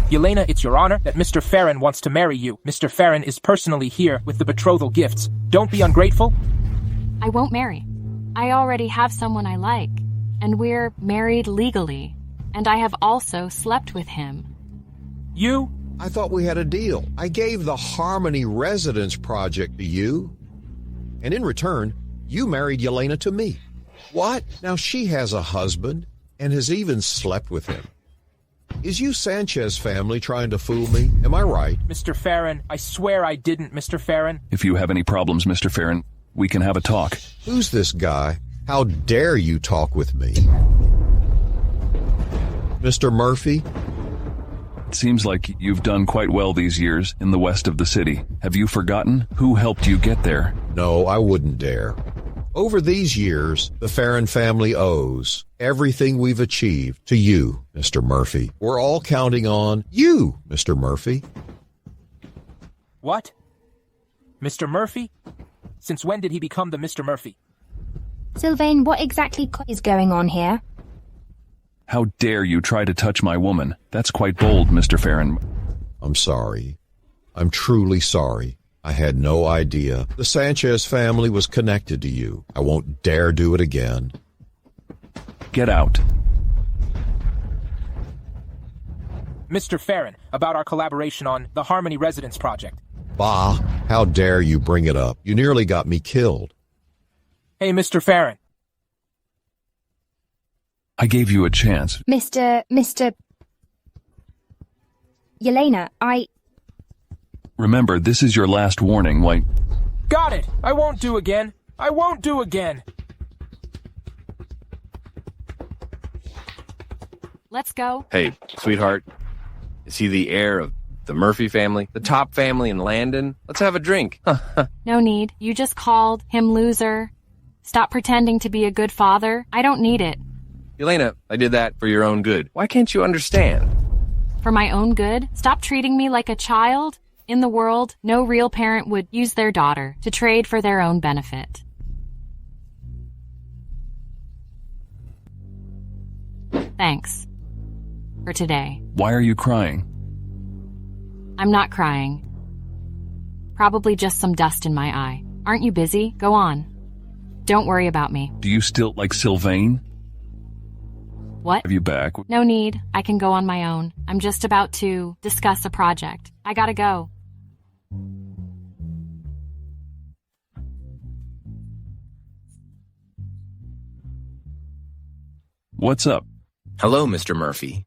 Yelena, it's your honor that Mr. Farron wants to marry you. Mr. Farron is personally here with the betrothal gifts. Don't be ungrateful. I won't marry. I already have someone I like, and we're married legally, and I have also slept with him. You? I thought we had a deal. I gave the Harmony Residence project to you, and in return, you married Yelena to me. What? Now she has a husband and has even slept with him. Is you Sanchez family trying to fool me? Am I right? Mr. Farron, I swear I didn't, Mr. Farron. If you have any problems, Mr. Farron, we can have a talk. Who's this guy? How dare you talk with me? Mr. Murphy? It seems like you've done quite well these years in the west of the city. Have you forgotten who helped you get there? No, I wouldn't dare. Over these years, the Farron family owes everything we've achieved to you, Mr. Murphy. We're all counting on you, Mr. Murphy. What? Mr. Murphy? Since when did he become the Mr. Murphy? Sylvain, what exactly is going on here? How dare you try to touch my woman? That's quite bold, Mr. Farron. I'm sorry. I'm truly sorry. I had no idea the Sanchez family was connected to you. I won't dare do it again. Get out. Mr. Farron, about our collaboration on the Harmony Residence project. Bah, how dare you bring it up? You nearly got me killed. Hey, Mr. Farron. I gave you a chance. Mr. Yelena, Remember, this is your last warning, White. Got it! I won't do again! I won't do again! Let's go. Hey, sweetheart. Is he the heir of the Murphy family? The top family in Landon? Let's have a drink. No need. You just called him loser. Stop pretending to be a good father. I don't need it. Yelena, I did that for your own good. Why can't you understand? For my own good? Stop treating me like a child. In the world, no real parent would use their daughter to trade for their own benefit. Thanks. For today. Why are you crying? I'm not crying. Probably just some dust in my eye. Aren't you busy? Go on. Don't worry about me. Do you still like Sylvain? What? Have you back? No need. I can go on my own. I'm just about to discuss a project. I gotta go. What's up? Hello, Mr. Murphy.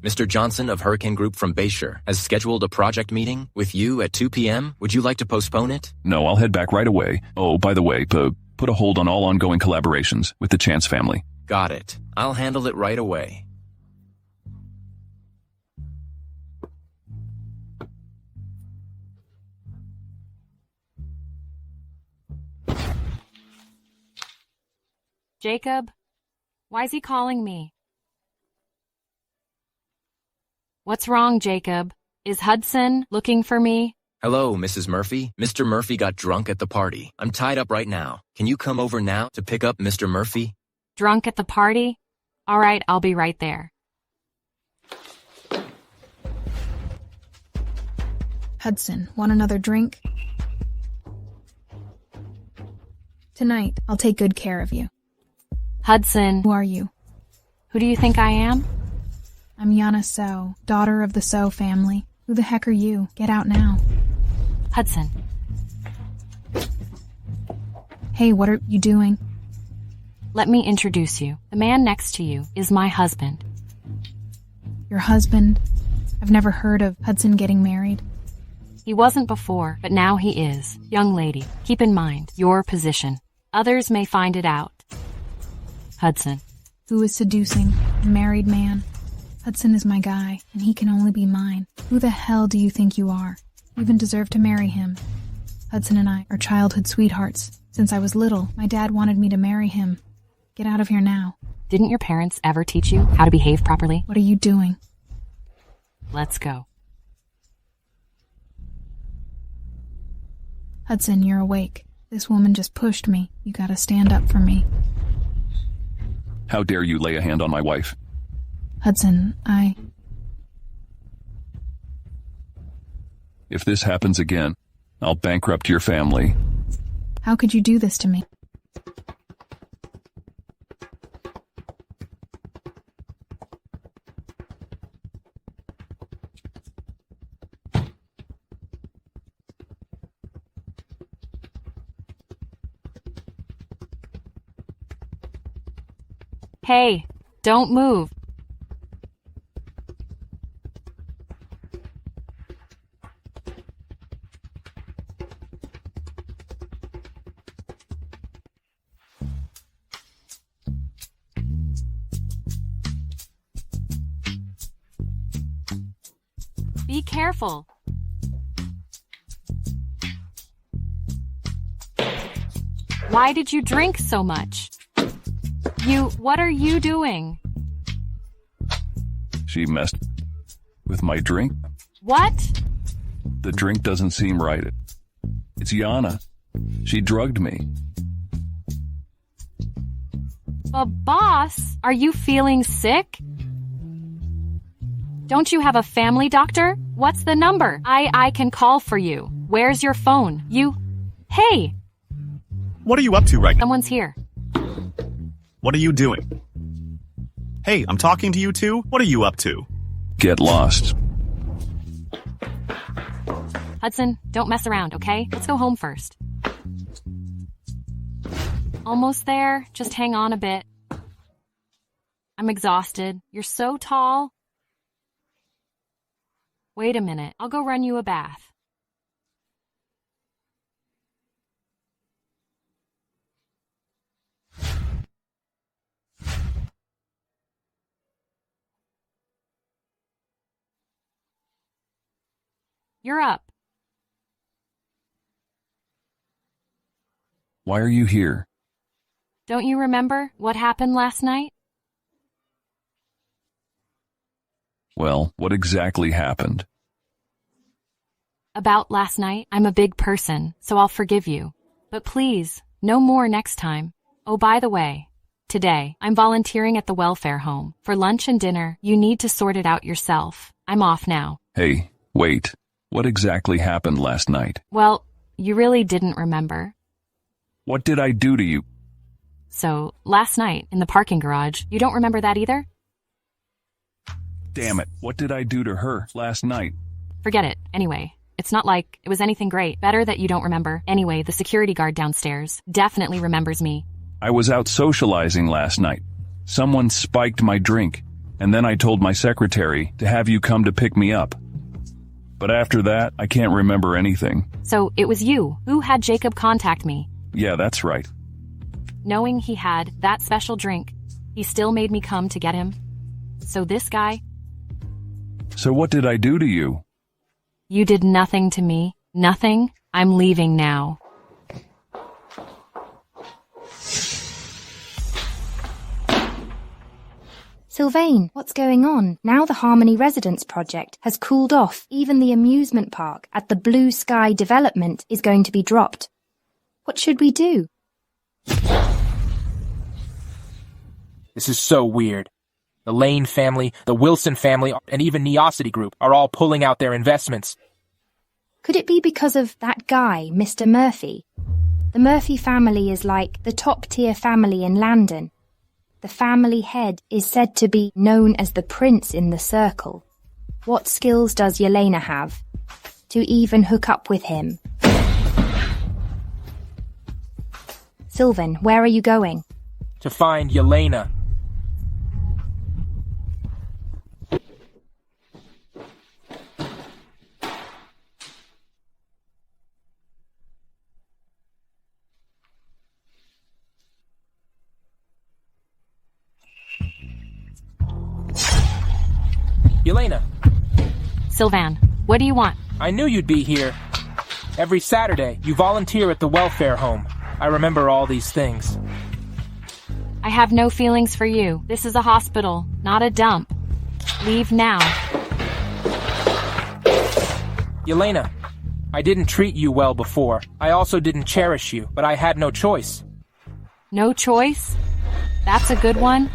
Mr. Johnson of Hurricane Group from Bayshore has scheduled a project meeting with you at 2 p.m. Would you like to postpone it? No, I'll head back right away. Oh, by the way, put a hold on all ongoing collaborations with the Chance family. Got it. I'll handle it right away. Jacob? Why is he calling me? What's wrong, Jacob? Is Hudson looking for me? Hello, Mrs. Murphy. Mr. Murphy got drunk at the party. I'm tied up right now. Can you come over now to pick up Mr. Murphy? Drunk at the party? All right, I'll be right there. Hudson, want another drink? Tonight, I'll take good care of you. Hudson. Who are you? Who do you think I am? I'm Yana So, daughter of the So family. Who the heck are you? Get out now. Hudson. Hey, what are you doing? Let me introduce you. The man next to you is my husband. Your husband? I've never heard of Hudson getting married. He wasn't before, but now he is. Young lady, keep in mind your position. Others may find it out. Hudson. Who is seducing a married man? Hudson is my guy, and he can only be mine. Who the hell do you think you are? You even deserve to marry him. Hudson and I are childhood sweethearts. Since I was little, my dad wanted me to marry him. Get out of here now. Didn't your parents ever teach you how to behave properly? What are you doing? Let's go. Hudson, you're awake. This woman just pushed me. You gotta stand up for me. How dare you lay a hand on my wife? Hudson, If this happens again, I'll bankrupt your family. How could you do this to me? Hey, don't move. Be careful. Why did you drink so much? What are you doing? She messed with my drink. What? The drink doesn't seem right. It's Yana. She drugged me. Boss, are you feeling sick? Don't you have a family doctor? What's the number? I can call for you. Where's your phone? Hey! What are you up to right now? Someone's here. What are you doing? Hey, I'm talking to you too. What are you up to? Get lost. Hudson, don't mess around, okay? Let's go home first. Almost there. Just hang on a bit. I'm exhausted. You're so tall. Wait a minute. I'll go run you a bath. You're up. Why are you here? Don't you remember what happened last night? Well, what exactly happened? About last night, I'm a big person, so I'll forgive you. But please, no more next time. Oh, by the way, today, I'm volunteering at the welfare home. For lunch and dinner, you need to sort it out yourself. I'm off now. Hey, wait. What exactly happened last night? Well, you really didn't remember. What did I do to you? So, last night, in the parking garage, you don't remember that either? Damn it, what did I do to her last night? Forget it. Anyway, it's not like it was anything great. Better that you don't remember. Anyway, the security guard downstairs definitely remembers me. I was out socializing last night. Someone spiked my drink, and then I told my secretary to have you come to pick me up. But after that, I can't remember anything. So, it was you who had Jacob contact me. Yeah, that's right. Knowing he had that special drink, he still made me come to get him. So this guy... So what did I do to you? You did nothing to me. Nothing. I'm leaving now. Sylvain, what's going on? Now the Harmony Residence project has cooled off. Even the amusement park at the Blue Sky development is going to be dropped. What should we do? This is so weird. The Lane family, the Wilson family, and even Neosity Group are all pulling out their investments. Could it be because of that guy, Mr. Murphy? The Murphy family is like the top-tier family in Landon. The family head is said to be known as the prince in the circle. What skills does Yelena have to even hook up with him? Sylvan, where are you going? To find Yelena. Yelena. Sylvan, what do you want? I knew you'd be here. Every Saturday, you volunteer at the welfare home. I remember all these things. I have no feelings for you. This is a hospital, not a dump. Leave now. Yelena, I didn't treat you well before. I also didn't cherish you, but I had no choice. No choice? That's a good one.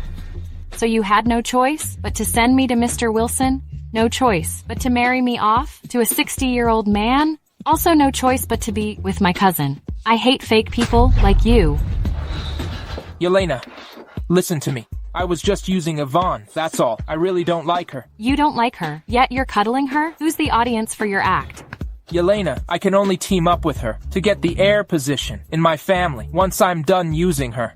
So you had no choice but to send me to Mr. Wilson? No choice but to marry me off to a 60-year-old man? Also no choice but to be with my cousin. I hate fake people like you. Yelena, listen to me. I was just using Yvonne, that's all. I really don't like her. You don't like her, yet you're cuddling her? Who's the audience for your act? Yelena, I can only team up with her to get the heir position in my family. Once I'm done using her,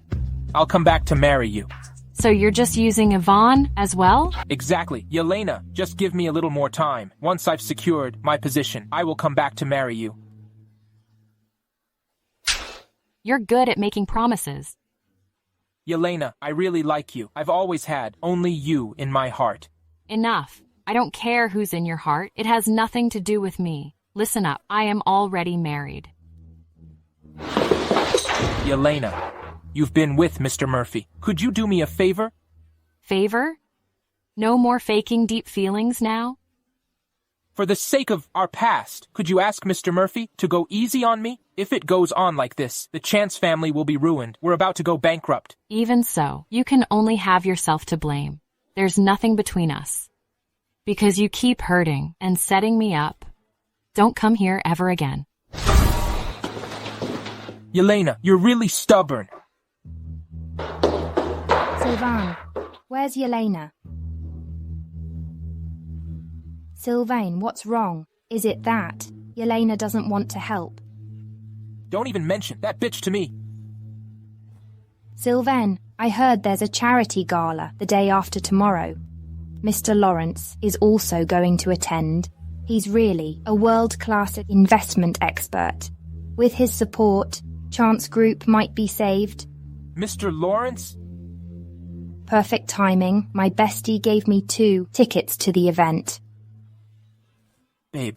I'll come back to marry you. So you're just using Yvonne as well? Exactly. Yelena, just give me a little more time. Once I've secured my position, I will come back to marry you. You're good at making promises. Yelena, I really like you. I've always had only you in my heart. Enough. I don't care who's in your heart. It has nothing to do with me. Listen up. I am already married. Yelena, you've been with Mr. Murphy. Could you do me a favor? Favor? No more faking deep feelings now? For the sake of our past, could you ask Mr. Murphy to go easy on me? If it goes on like this, the Chance family will be ruined. We're about to go bankrupt. Even so, you can only have yourself to blame. There's nothing between us. Because you keep hurting and setting me up. Don't come here ever again. Yelena, you're really stubborn. Sylvain, where's Yelena? Sylvain, what's wrong? Is it that Yelena doesn't want to help? Don't even mention that bitch to me. Sylvain, I heard there's a charity gala the day after tomorrow. Mr. Lawrence is also going to attend. He's really a world-class investment expert. With his support, Chance Group might be saved. Mr. Lawrence? Perfect timing. My bestie gave me 2 tickets to the event. Babe,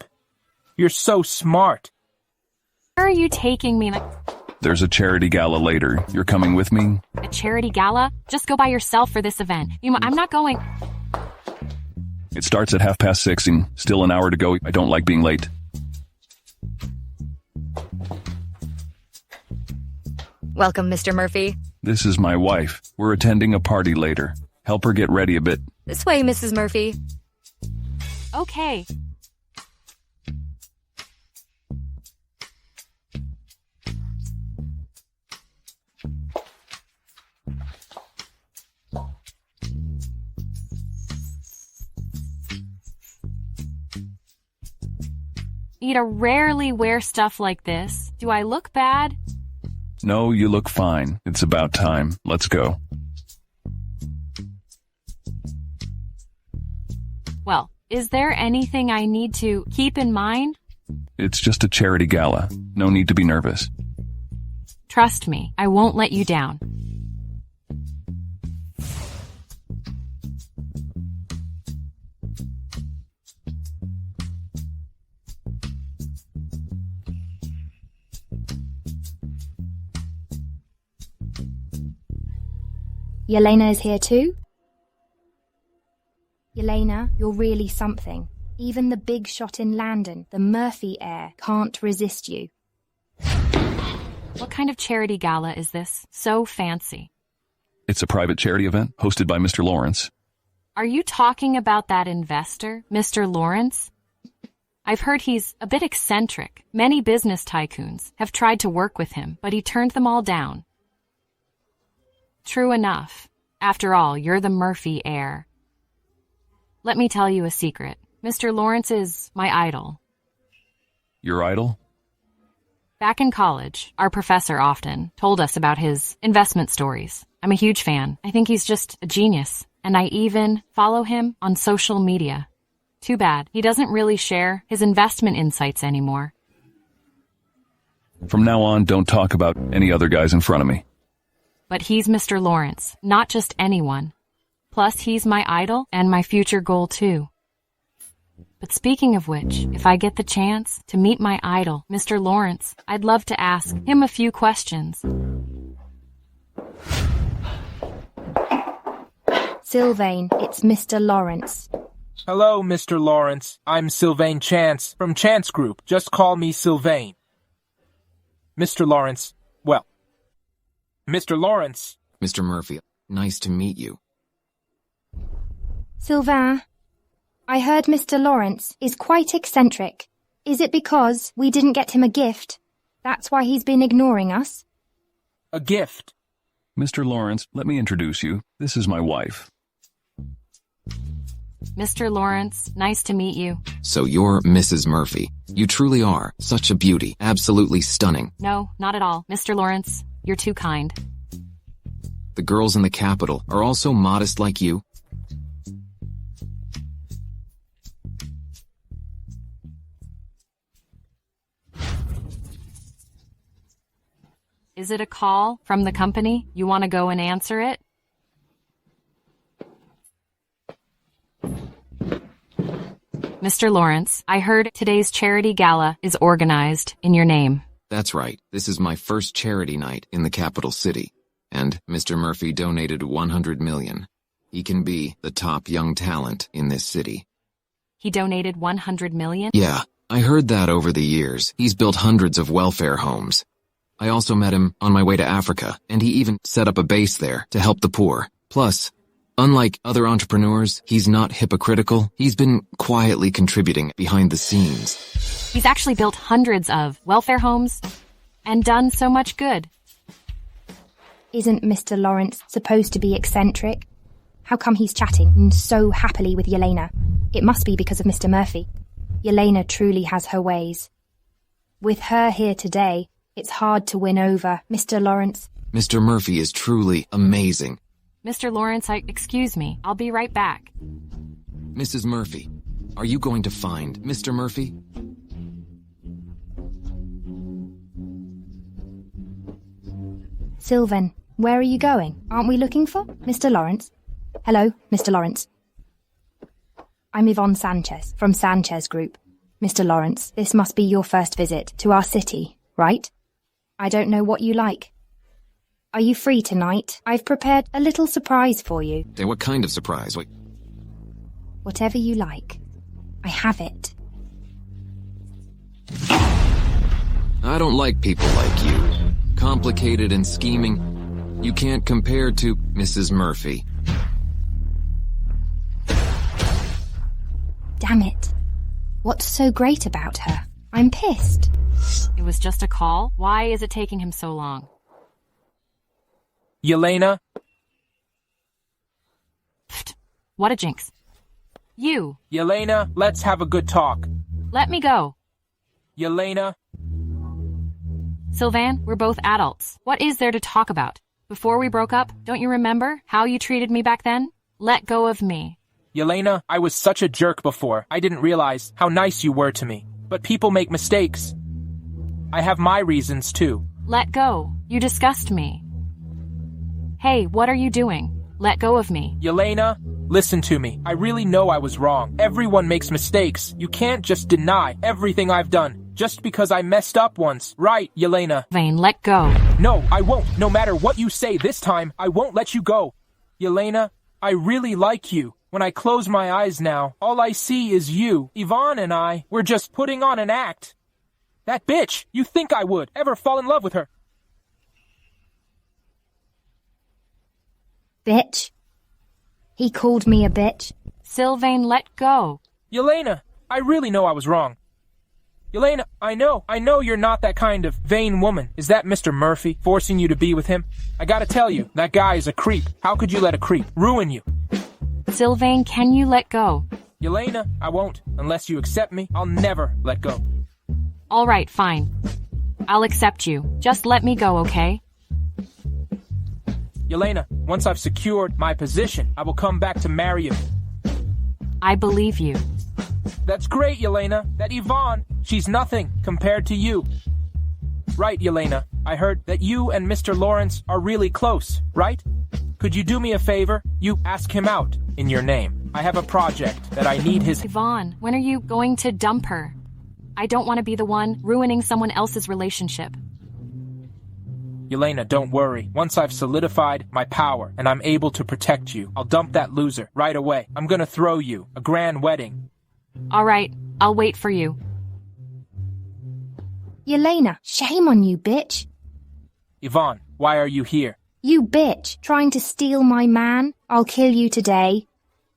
you're so smart. Where are you taking me? There's a charity gala later. You're coming with me? A charity gala? Just go by yourself for this event. I'm not going. It starts at 6:30 and still an hour to go. I don't like being late. Welcome, Mr. Murphy. This is my wife. We're attending a party later. Help her get ready a bit. This way, Mrs. Murphy. Okay. Ida rarely wear stuff like this. Do I look bad? No, you look fine. It's about time. Let's go. Well, is there anything I need to keep in mind? It's just a charity gala. No need to be nervous. Trust me, I won't let you down. Yelena is here too? Yelena, you're really something. Even the big shot in Landon, the Murphy heir, can't resist you. What kind of charity gala is this? So fancy. It's a private charity event hosted by Mr. Lawrence. Are you talking about that investor, Mr. Lawrence? I've heard he's a bit eccentric. Many business tycoons have tried to work with him, but he turned them all down. True enough. After all, you're the Murphy heir. Let me tell you a secret. Mr. Lawrence is my idol. Your idol? Back in college, our professor often told us about his investment stories. I'm a huge fan. I think he's just a genius, and I even follow him on social media. Too bad he doesn't really share his investment insights anymore. From now on, don't talk about any other guys in front of me. But he's Mr. Lawrence, not just anyone. Plus, he's my idol and my future goal, too. But speaking of which, if I get the chance to meet my idol, Mr. Lawrence, I'd love to ask him a few questions. Sylvain, it's Mr. Lawrence. Hello, Mr. Lawrence. I'm Sylvain Chance from Chance Group. Just call me Sylvain. Mr. Lawrence, well, Mr. Lawrence. Mr. Murphy, nice to meet you. Sylvain, I heard Mr. Lawrence is quite eccentric. Is it because we didn't get him a gift? That's why he's been ignoring us? A gift? Mr. Lawrence, let me introduce you. This is my wife. Mr. Lawrence, nice to meet you. So you're Mrs. Murphy. You truly are. Such a beauty. Absolutely stunning. No, not at all. Mr. Lawrence, you're too kind. The girls in the capital are all so modest like you. Is it a call from the company? You want to go and answer it? Mr. Lawrence, I heard today's charity gala is organized in your name. That's right. This is my first charity night in the capital city. And Mr. Murphy donated $100 million. He can be the top young talent in this city. He donated $100 million? Yeah, I heard that over the years. He's built hundreds of welfare homes. I also met him on my way to Africa, and he even set up a base there to help the poor. Plus, unlike other entrepreneurs, he's not hypocritical. He's been quietly contributing behind the scenes. He's actually built hundreds of welfare homes and done so much good. Isn't Mr. Lawrence supposed to be eccentric? How come he's chatting so happily with Yelena? It must be because of Mr. Murphy. Yelena truly has her ways. With her here today, it's hard to win over Mr. Lawrence. Mr. Murphy is truly amazing. Mr. Lawrence, excuse me. I'll be right back. Mrs. Murphy, are you going to find Mr. Murphy? Sylvan, where are you going? Aren't we looking for Mr. Lawrence? Hello, Mr. Lawrence. I'm Yvonne Sanchez from Sanchez Group. Mr. Lawrence, this must be your first visit to our city, right? I don't know what you like. Are you free tonight? I've prepared a little surprise for you. What kind of surprise? Whatever you like. I have it. I don't like people like you. Complicated and scheming. You can't compare to Mrs. Murphy. Damn it. What's so great about her? I'm pissed. It was just a call? Why is it taking him so long? Yelena? Pfft. What a jinx. You. Yelena, let's have a good talk. Let me go. Yelena? Sylvan, we're both adults. What is there to talk about? Before we broke up, don't you remember how you treated me back then? Let go of me. Yelena, I was such a jerk before. I didn't realize how nice you were to me. But people make mistakes. I have my reasons, too. Let go. You disgust me. Hey, what are you doing? Let go of me. Yelena, listen to me. I really know I was wrong. Everyone makes mistakes. You can't just deny everything I've done just because I messed up once. Right, Yelena? Vane, let go. No, I won't. No matter what you say this time, I won't let you go. Yelena, I really like you. When I close my eyes now, all I see is you. Yvonne and I, we're just putting on an act. That bitch, you think I would ever fall in love with her? Bitch? He called me a bitch? Sylvain, let go. Yelena, I really know I was wrong. Yelena, I know you're not that kind of vain woman. Is that Mr. Murphy forcing you to be with him? I gotta tell you, that guy is a creep. How could you let a creep ruin you? Sylvain, can you let go? Yelena, I won't. Unless you accept me, I'll never let go. All right, fine. I'll accept you. Just let me go, okay? Yelena, once I've secured my position, I will come back to marry you. I believe you. That's great, Yelena. That Yvonne, she's nothing compared to you. Right, Yelena. I heard that you and Mr. Lawrence are really close, right? Could you do me a favor? You ask him out in your name. I have a project that I need his... Yvonne, when are you going to dump her? I don't want to be the one ruining someone else's relationship. Yelena, don't worry. Once I've solidified my power and I'm able to protect you, I'll dump that loser right away. I'm gonna throw you a grand wedding. All right, I'll wait for you. Yelena, shame on you, bitch. Yvonne, why are you here? You bitch, trying to steal my man? I'll kill you today.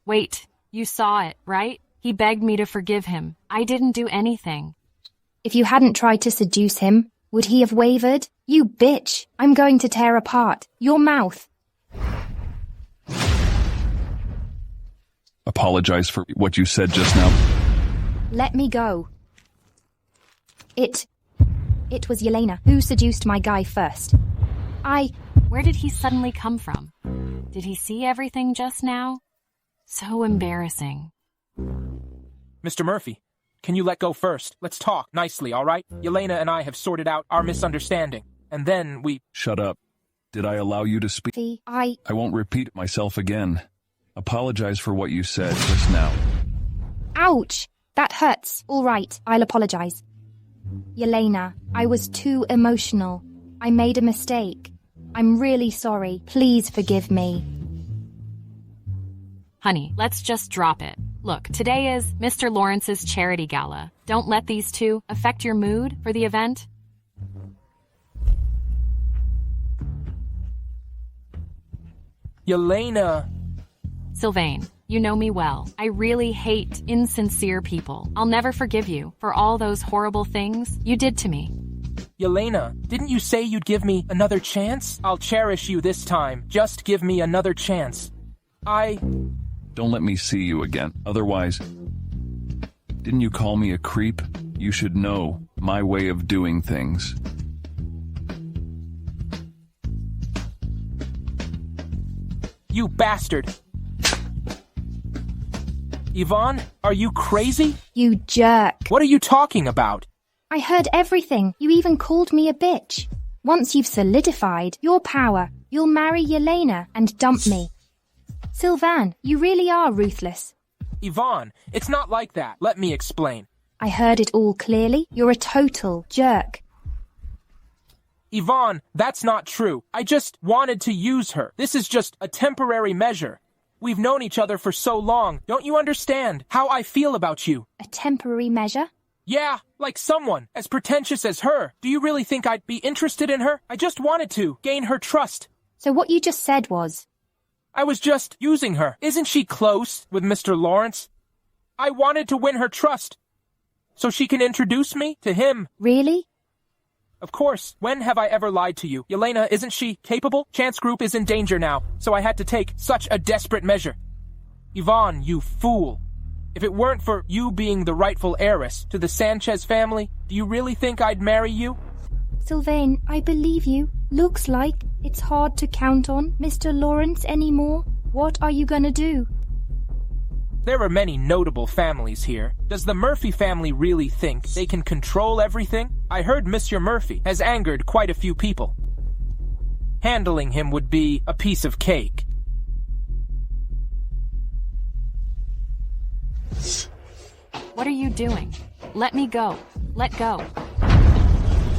Wait, you saw it, right? He begged me to forgive him. I didn't do anything. If you hadn't tried to seduce him, would he have wavered? You bitch, I'm going to tear apart your mouth. Apologize for what you said just now. Let me go. It was Yelena who seduced my guy first. Where did he suddenly come from? Did he see everything just now? So embarrassing. Mr. Murphy, can you let go first? Let's talk nicely, all right? Yelena and I have sorted out our misunderstanding, and then we... Shut up. Did I allow you to speak? I won't repeat myself again. Apologize for what you said just now. Ouch! That hurts. All right, I'll apologize. Yelena, I was too emotional. I made a mistake. I'm really sorry. Please forgive me. Honey, let's just drop it. Look, today is Mr. Lawrence's charity gala. Don't let these two affect your mood for the event. Yelena... Sylvain, you know me well. I really hate insincere people. I'll never forgive you for all those horrible things you did to me. Yelena, didn't you say you'd give me another chance? I'll cherish you this time. Just give me another chance. Don't let me see you again. Otherwise... Didn't you call me a creep? You should know my way of doing things. You bastard! Yvonne, are you crazy? You jerk. What are you talking about? I heard everything. You even called me a bitch. Once you've solidified your power, you'll marry Yelena and dump me. Sylvain, you really are ruthless. Yvonne, it's not like that. Let me explain. I heard it all clearly. You're a total jerk. Yvonne, that's not true. I just wanted to use her. This is just a temporary measure. We've known each other for so long. Don't you understand how I feel about you? A temporary measure? Yeah, like someone as pretentious as her. Do you really think I'd be interested in her? I just wanted to gain her trust. So what you just said was... I was just using her. Isn't she close with Mr. Lawrence? I wanted to win her trust so she can introduce me to him. Really? Of course. When have I ever lied to you? Yelena, isn't she capable? Chance Group is in danger now, so I had to take such a desperate measure. Yvonne, you fool. If it weren't for you being the rightful heiress to the Sanchez family, do you really think I'd marry you? Sylvain, I believe you. Looks like it's hard to count on Mr. Lawrence anymore. What are you gonna do? There are many notable families here. Does the Murphy family really think they can control everything? I heard Mr. Murphy has angered quite a few people. Handling him would be a piece of cake. What are you doing? Let me go. Let go.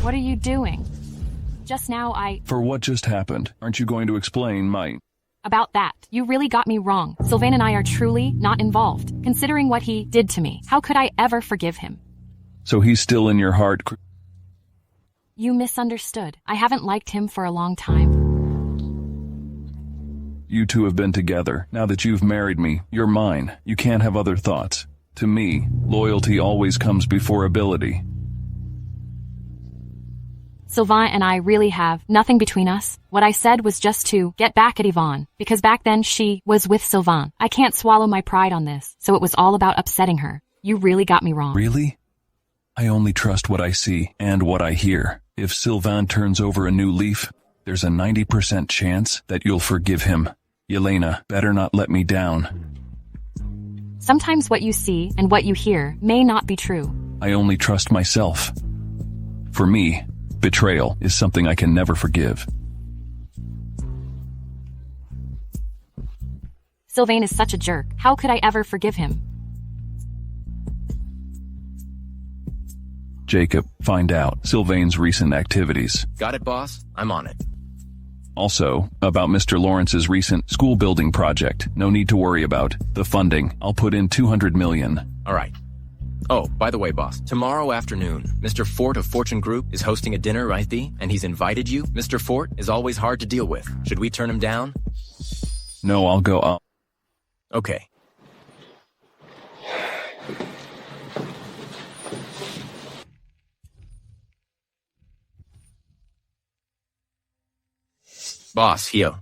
What are you doing? Just now For what just happened, aren't you going to explain, About that, you really got me wrong. Sylvain and I are truly not involved. Considering what he did to me, how could I ever forgive him? So he's still in your heart? You misunderstood. I haven't liked him for a long time. You two have been together. Now that you've married me, you're mine. You can't have other thoughts. To me, loyalty always comes before ability. Sylvain and I really have nothing between us. What I said was just to get back at Yvonne, because back then she was with Sylvain. I can't swallow my pride on this, so it was all about upsetting her. You really got me wrong. Really? I only trust what I see and what I hear. If Sylvain turns over a new leaf, there's a 90% chance that you'll forgive him. Yelena, better not let me down. Sometimes what you see and what you hear may not be true. I only trust myself. For me, betrayal is something I can never forgive. Sylvain is such a jerk. How could I ever forgive him? Jacob, find out Sylvain's recent activities. Got it, boss? I'm on it. Also, about Mr. Lawrence's recent school building project. No need to worry about the funding. I'll put in $200 million. All right. Oh, by the way, boss, tomorrow afternoon, Mr. Fort of Fortune Group is hosting a dinner, right, Thee? And he's invited you. Mr. Fort is always hard to deal with. Should we turn him down? No, I'll go up. Okay. Boss, Hio.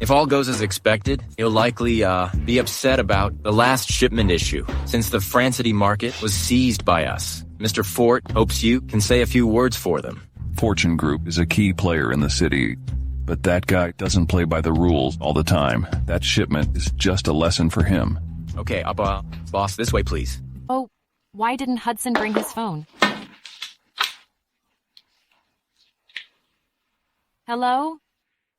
If all goes as expected, he'll likely, be upset about the last shipment issue, since the Francity market was seized by us. Mr. Fort hopes you can say a few words for them. Fortune Group is a key player in the city, but that guy doesn't play by the rules all the time. That shipment is just a lesson for him. Okay, boss, this way, please. Oh, why didn't Hudson bring his phone? Hello?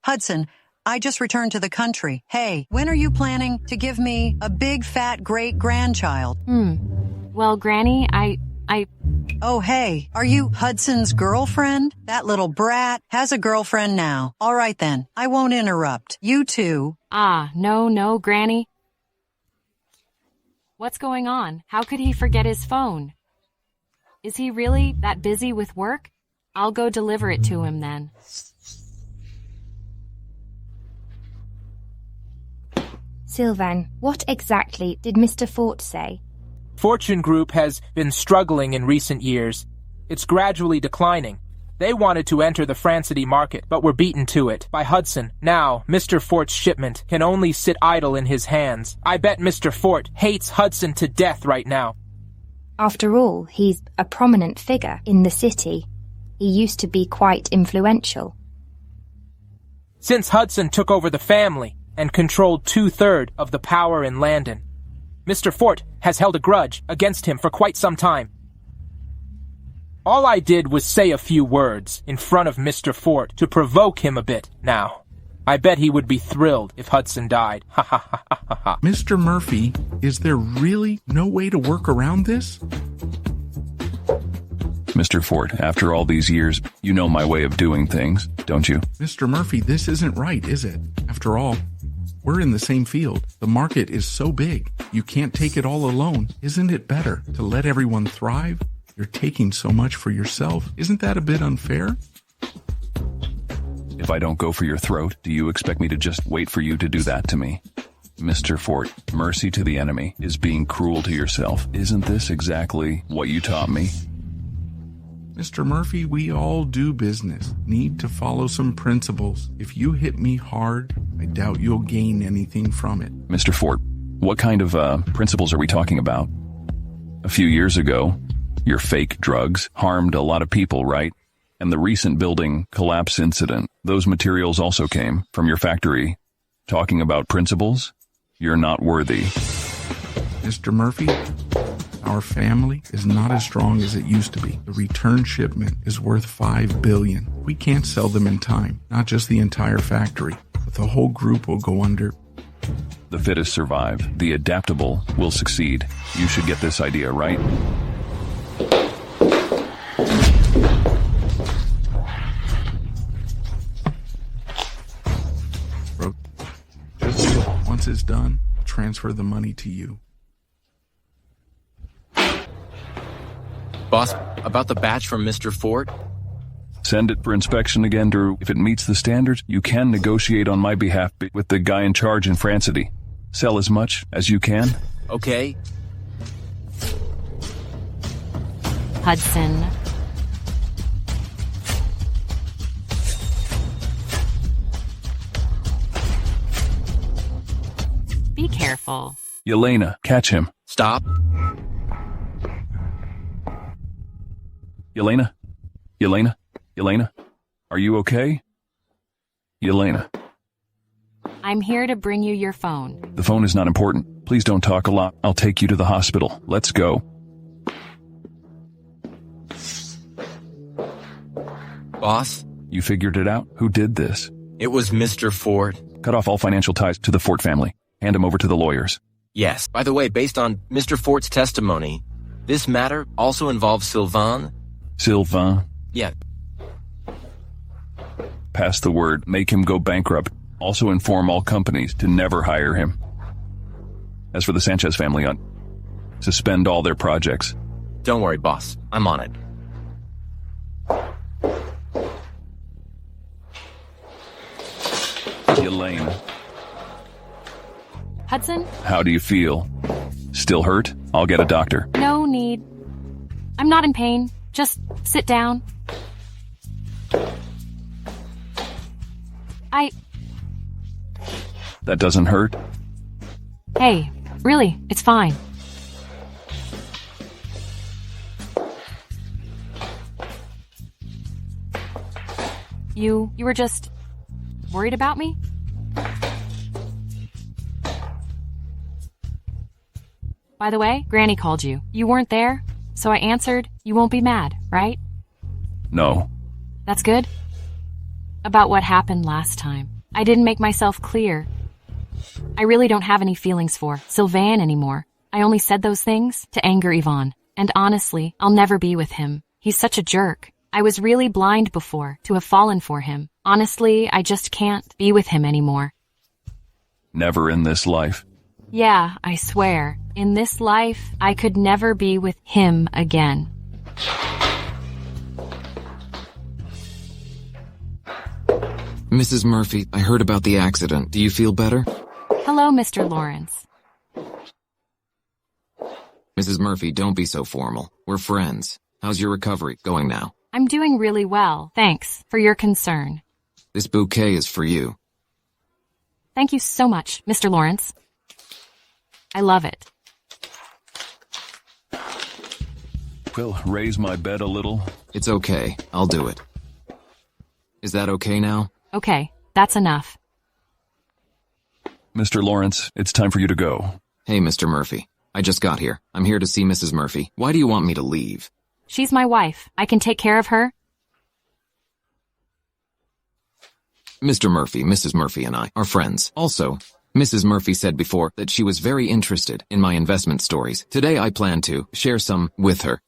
Hudson, I just returned to the country. Hey, when are you planning to give me a big fat great-grandchild? Well, Granny, I... Oh, hey, are you Hudson's girlfriend? That little brat has a girlfriend now. All right then, I won't interrupt. You two. No, Granny. What's going on? How could he forget his phone? Is he really that busy with work? I'll go deliver it to him then. Sylvain, what exactly did Mr. Fort say? Fortune Group has been struggling in recent years. It's gradually declining. They wanted to enter the Francity market, but were beaten to it by Hudson. Now, Mr. Fort's shipment can only sit idle in his hands. I bet Mr. Fort hates Hudson to death right now. After all, he's a prominent figure in the city. He used to be quite influential. Since Hudson took over the family and controlled 2/3 of the power in Landon, Mr. Fort has held a grudge against him for quite some time. All I did was say a few words in front of Mr. Fort to provoke him a bit. Now, I bet he would be thrilled if Hudson died. Ha ha ha ha ha. Mr. Murphy, is there really no way to work around this? Mr. Fort, after all these years, you know my way of doing things, don't you? Mr. Murphy, this isn't right, is it? After all, we're in the same field. The market is so big, you can't take it all alone. Isn't it better to let everyone thrive? You're taking so much for yourself. Isn't that a bit unfair? If I don't go for your throat, do you expect me to just wait for you to do that to me? Mr. Fort, mercy to the enemy is being cruel to yourself. Isn't this exactly what you taught me? Mr. Murphy, we all do business. Need to follow some principles. If you hit me hard, I doubt you'll gain anything from it. Mr. Fort, what kind of principles are we talking about? A few years ago, your fake drugs harmed a lot of people, right? And the recent building collapse incident, those materials also came from your factory. Talking about principles? You're not worthy. Mr. Murphy, our family is not as strong as it used to be. The return shipment is worth $5 billion. We can't sell them in time, not just the entire factory, but the whole group will go under. The fittest survive. The adaptable will succeed. You should get this idea, right? is done, I'll transfer the money to you. Boss, about the batch from Mr. Fort? Send it for inspection again, Drew. If it meets the standards, you can negotiate on my behalf with the guy in charge in Francity. Sell as much as you can. Okay. Hudson. Be careful. Yelena, catch him. Stop. Yelena? Yelena? Yelena? Are you okay? Yelena. I'm here to bring you your phone. The phone is not important. Please don't talk a lot. I'll take you to the hospital. Let's go. Boss? You figured it out? Who did this? It was Mr. Fort. Cut off all financial ties to the Fort family. Hand him over to the lawyers. Yes. By the way, based on Mr. Fort's testimony, this matter also involves Sylvain. Sylvain? Yeah. Pass the word. Make him go bankrupt. Also inform all companies to never hire him. As for the Sanchez family, suspend all their projects. Don't worry, boss. I'm on it. Elaine. Hudson? How do you feel? Still hurt? I'll get a doctor. No need. I'm not in pain. Just sit down. That doesn't hurt? Hey, really, it's fine. You were just worried about me? By the way, Granny called you. You weren't there, so I answered. You won't be mad, right? No. That's good. About what happened last time. I didn't make myself clear. I really don't have any feelings for Sylvain anymore. I only said those things to anger Yvonne. And honestly, I'll never be with him. He's such a jerk. I was really blind before to have fallen for him. Honestly, I just can't be with him anymore. Never in this life. Yeah, I swear. In this life, I could never be with him again. Mrs. Murphy, I heard about the accident. Do you feel better? Hello, Mr. Lawrence. Mrs. Murphy, don't be so formal. We're friends. How's your recovery going now? I'm doing really well. Thanks for your concern. This bouquet is for you. Thank you so much, Mr. Lawrence. I love it. Will raise my bed a little? It's okay. I'll do it. Is that okay now? Okay, that's enough. Mr. Lawrence, it's time for you to go. Hey, Mr. Murphy. I just got here. I'm here to see Mrs. Murphy. Why do you want me to leave? She's my wife. I can take care of her. Mr. Murphy, Mrs. Murphy and I are friends. Also, Mrs. Murphy said before that she was very interested in my investment stories. Today I plan to share some with her.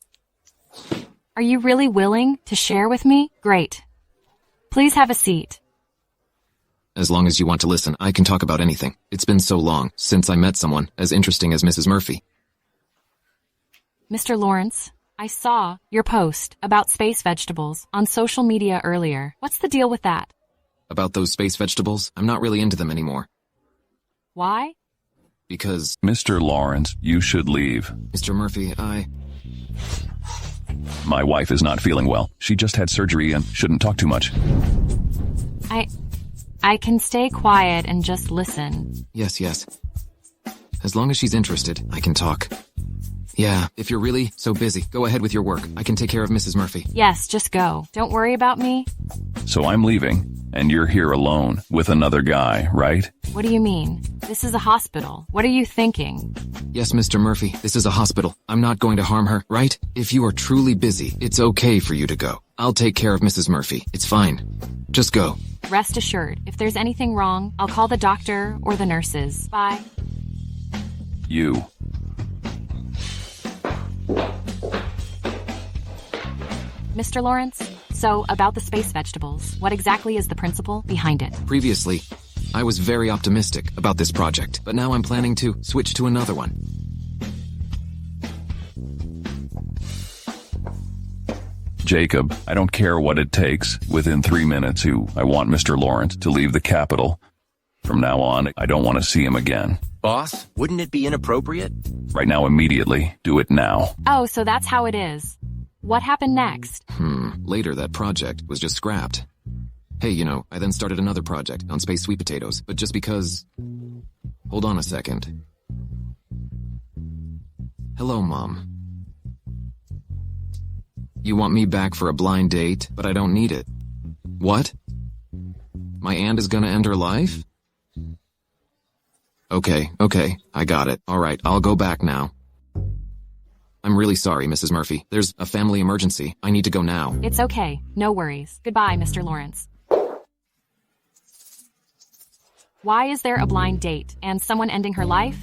Are you really willing to share with me? Great. Please have a seat. As long as you want to listen, I can talk about anything. It's been so long since I met someone as interesting as Mrs. Murphy. Mr. Lawrence, I saw your post about space vegetables on social media earlier. What's the deal with that? About those space vegetables? I'm not really into them anymore. Why? Because... Mr. Lawrence, you should leave. Mr. Murphy, My wife is not feeling well. She just had surgery and shouldn't talk too much. I can stay quiet and just listen. Yes. As long as she's interested, I can talk. Yeah, if you're really so busy, go ahead with your work. I can take care of Mrs. Murphy. Yes, just go. Don't worry about me. So I'm leaving, and you're here alone with another guy, right? What do you mean? This is a hospital. What are you thinking? Yes, Mr. Murphy, this is a hospital. I'm not going to harm her, right? If you are truly busy, it's okay for you to go. I'll take care of Mrs. Murphy. It's fine. Just go. Rest assured, if there's anything wrong, I'll call the doctor or the nurses. Bye. You. Mr. Lawrence, so about the space vegetables, what exactly is the principle behind it? Previously, I was very optimistic about this project, but now I'm planning to switch to another one. Jacob, I don't care what it takes. Within 3 minutes, I want Mr. Lawrence to leave the capital. From now on, I don't want to see him again. Boss, wouldn't it be inappropriate? Right now, immediately. Do it now. Oh, so that's how it is. What happened next? Later, that project was just scrapped. Hey, I then started another project on space sweet potatoes, but just because... Hold on a second. Hello, Mom. You want me back for a blind date, but I don't need it. What? My aunt is gonna end her life? Okay, I got it. All right, I'll go back now. I'm really sorry, Mrs. Murphy. There's a family emergency. I need to go now. It's okay. No worries. Goodbye, Mr. Lawrence. Why is there a blind date and someone ending her life?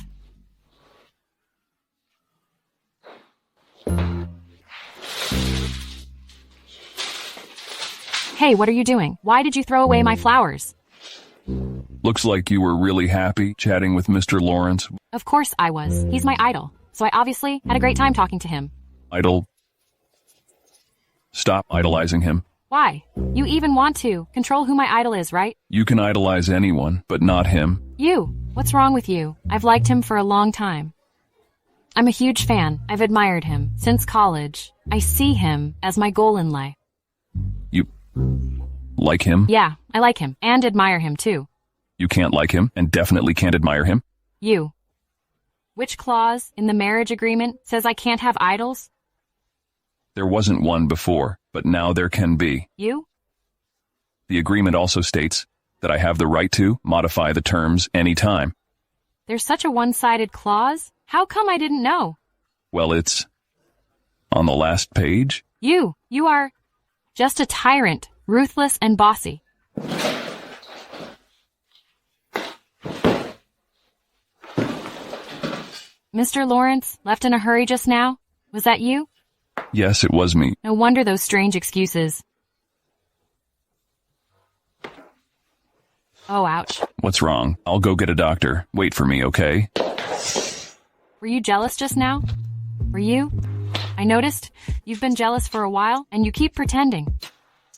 Hey, what are you doing? Why did you throw away my flowers? Looks like you were really happy chatting with Mr. Lawrence. Of course I was. He's my idol. So I obviously had a great time talking to him. Idol? Stop idolizing him. Why? You even want to control who my idol is, right? You can idolize anyone, but not him. You. What's wrong with you? I've liked him for a long time. I'm a huge fan. I've admired him since college. I see him as my goal in life. You like him? Yeah, I like him and admire him too. You can't like him and definitely can't admire him? You. Which clause in the marriage agreement says I can't have idols? There wasn't one before, but now there can be. You? The agreement also states that I have the right to modify the terms anytime. There's such a one-sided clause? How come I didn't know? Well, it's on the last page. You are just a tyrant, ruthless and bossy. Mr. Lawrence, left in a hurry just now? Was that you? Yes, it was me. No wonder those strange excuses. Oh, ouch. What's wrong? I'll go get a doctor. Wait for me, okay? Were you jealous just now? Were you? I noticed you've been jealous for a while, and you keep pretending.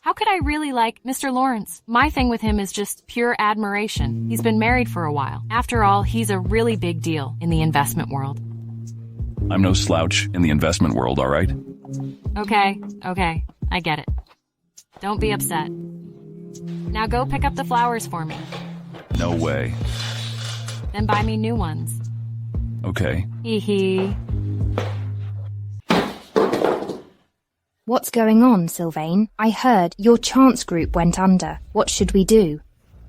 How could I really like Mr. Lawrence? My thing with him is just pure admiration. He's been married for a while. After all, he's a really big deal in the investment world. I'm no slouch in the investment world, all right? Okay, I get it. Don't be upset. Now go pick up the flowers for me. No way. Then buy me new ones. Okay. Hee hee. What's going on, Sylvain? I heard your chance group went under. What should we do?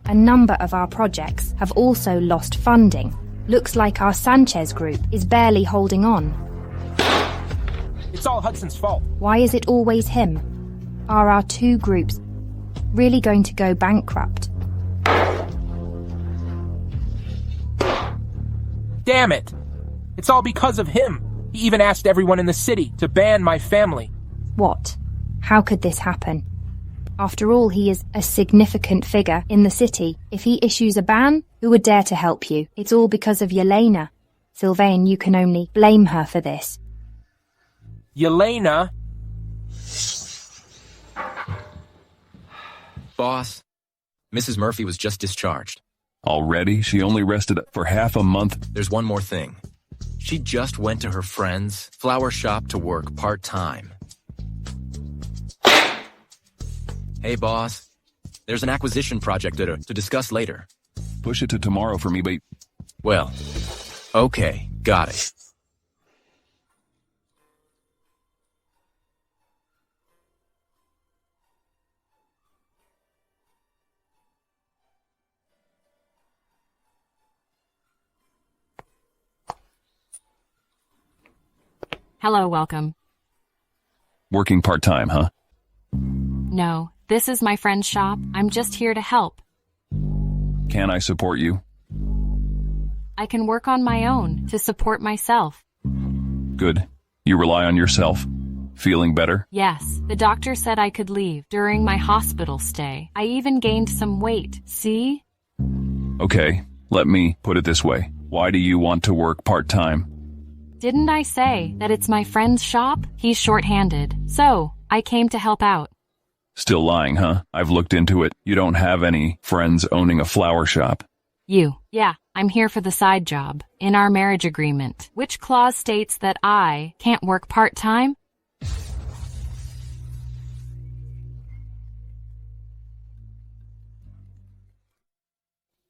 A number of our projects have also lost funding. Looks like our Sanchez group is barely holding on. It's all Hudson's fault. Why is it always him? Are our two groups really going to go bankrupt? Damn it! It's all because of him. He even asked everyone in the city to ban my family. What? How could this happen? After all, he is a significant figure in the city. If he issues a ban, who would dare to help you? It's all because of Yelena. Sylvain, you can only blame her for this. Yelena? Boss, Mrs. Murphy was just discharged. Already? She only rested for half a month. There's one more thing. She just went to her friend's flower shop to work part-time. Hey, boss. There's an acquisition project to discuss later. Push it to tomorrow for me, but... Well, okay, got it. Hello, welcome. Working part-time, huh? No, this is my friend's shop. I'm just here to help. Can I support you? I can work on my own to support myself. Good. You rely on yourself. Feeling better? Yes, the doctor said I could leave during my hospital stay. I even gained some weight. See? Okay, let me put it this way. Why do you want to work part-time? Didn't I say that it's my friend's shop? He's short-handed, so I came to help out. Still lying, huh? I've looked into it. You don't have any friends owning a flower shop. Yeah, I'm here for the side job. In our marriage agreement, which clause states that I can't work part-time?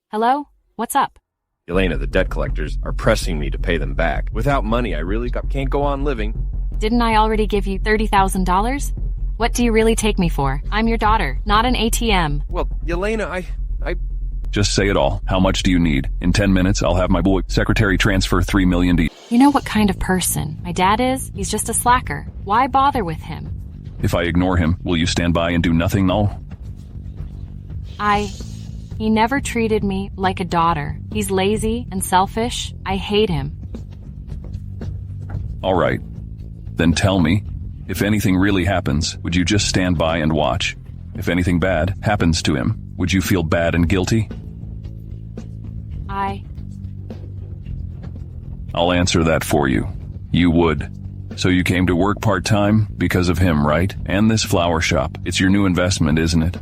Hello? What's up? Yelena, the debt collectors are pressing me to pay them back. Without money, I really can't go on living. Didn't I already give you $30,000? What do you really take me for? I'm your daughter, not an ATM. Well, Yelena, I... Just say it all. How much do you need? In 10 minutes, I'll have my boy secretary transfer $3 million to you. You know what kind of person my dad is? He's just a slacker. Why bother with him? If I ignore him, will you stand by and do nothing, though? He never treated me like a daughter. He's lazy and selfish. I hate him. All right. Then tell me, if anything really happens, would you just stand by and watch? If anything bad happens to him, would you feel bad and guilty? I'll answer that for you. You would. So you came to work part-time because of him, right? And this flower shop. It's your new investment, isn't it?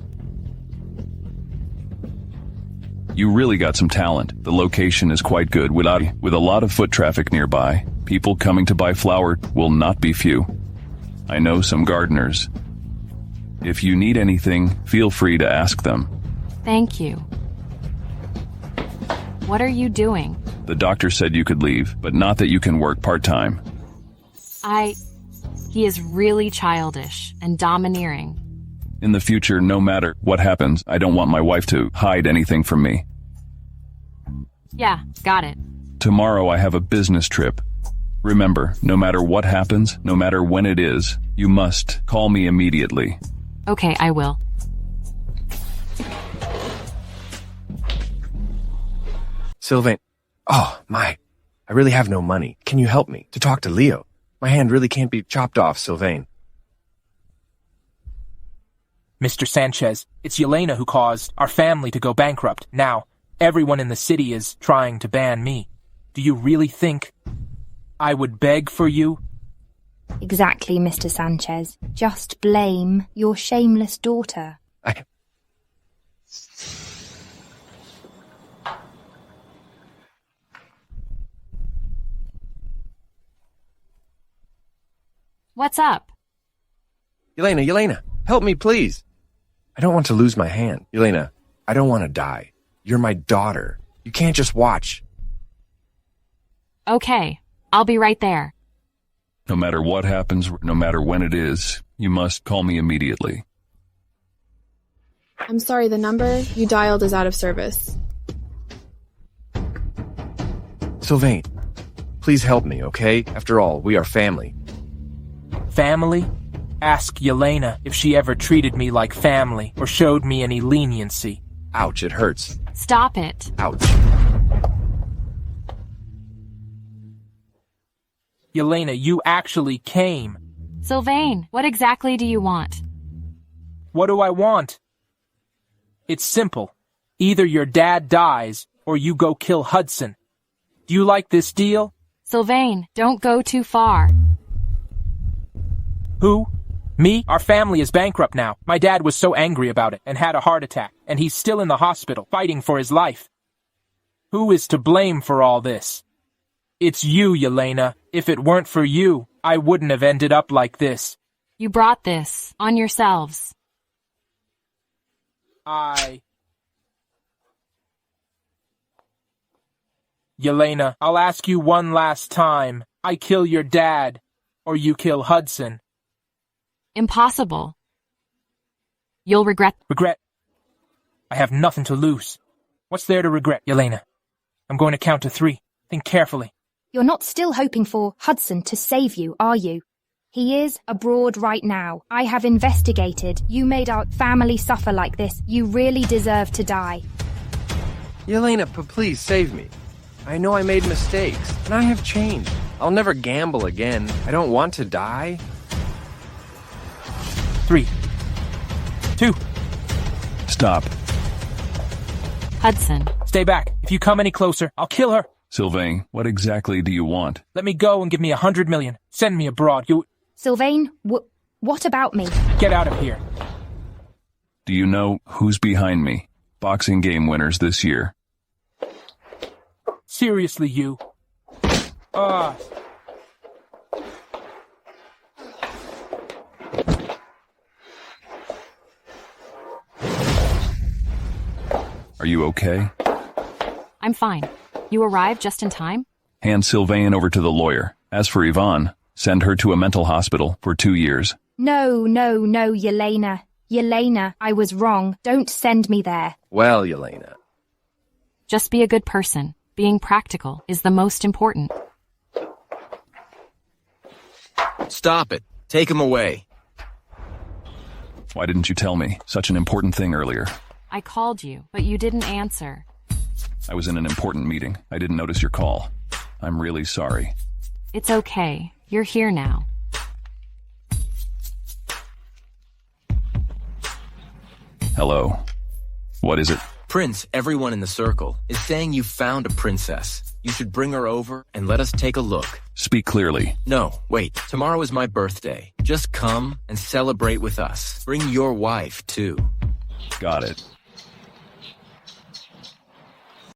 You really got some talent. The location is quite good with a lot of foot traffic nearby. People coming to buy flower will not be few. I know some gardeners. If you need anything, feel free to ask them. Thank you. What are you doing? The doctor said you could leave, but not that you can work part-time. He is really childish and domineering. In the future, no matter what happens, I don't want my wife to hide anything from me. Yeah, got it. Tomorrow I have a business trip. Remember, no matter what happens, no matter when it is, you must call me immediately. Okay, I will. Sylvain. Oh, I really have no money. Can you help me to talk to Leo? My hand really can't be chopped off, Sylvain. Mr. Sanchez, it's Yelena who caused our family to go bankrupt. Now, everyone in the city is trying to ban me. Do you really think I would beg for you? Exactly, Mr. Sanchez. Just blame your shameless daughter. What's up? Yelena, help me, please. I don't want to lose my hand. Yelena, I don't want to die. You're my daughter. You can't just watch. Okay, I'll be right there. No matter what happens, no matter when it is, you must call me immediately. I'm sorry, the number you dialed is out of service. Sylvain, please help me, okay? After all, we are family. Family? Ask Yelena if she ever treated me like family or showed me any leniency. Ouch, it hurts. Stop it. Ouch. Yelena, you actually came. Sylvain, what exactly do you want? What do I want? It's simple. Either your dad dies or you go kill Hudson. Do you like this deal? Sylvain, don't go too far. Who? Me? Our family is bankrupt now. My dad was so angry about it and had a heart attack, and he's still in the hospital, fighting for his life. Who is to blame for all this? It's you, Yelena. If it weren't for you, I wouldn't have ended up like this. You brought this on yourselves. Yelena, I'll ask you one last time. I kill your dad, or you kill Hudson. Impossible. You'll regret. Regret? I have nothing to lose. What's there to regret, Yelena? I'm going to count to 3. Think carefully. You're not still hoping for Hudson to save you, are you? He is abroad right now. I have investigated. You made our family suffer like this. You really deserve to die. Yelena, please save me. I know I made mistakes, and I have changed. I'll never gamble again. I don't want to die. 3, 2. Stop. Hudson. Stay back. If you come any closer, I'll kill her. Sylvain, what exactly do you want? Let me go and give me 100 million. Send me abroad. Sylvain, what about me? Get out of here. Do you know who's behind me? Boxing game winners this year. Seriously, you. Are you okay? I'm fine. You arrived just in time? Hand Sylvain over to the lawyer. As for Yvonne, send her to a mental hospital for 2 years. No, Yelena. Yelena, I was wrong. Don't send me there. Well, Yelena. Just be a good person. Being practical is the most important. Stop it. Take him away. Why didn't you tell me such an important thing earlier? I called you, but you didn't answer. I was in an important meeting. I didn't notice your call. I'm really sorry. It's okay. You're here now. Hello. What is it? Prince, everyone in the circle, is saying you found a princess. You should bring her over and let us take a look. Speak clearly. No, wait. Tomorrow is my birthday. Just come and celebrate with us. Bring your wife, too. Got it.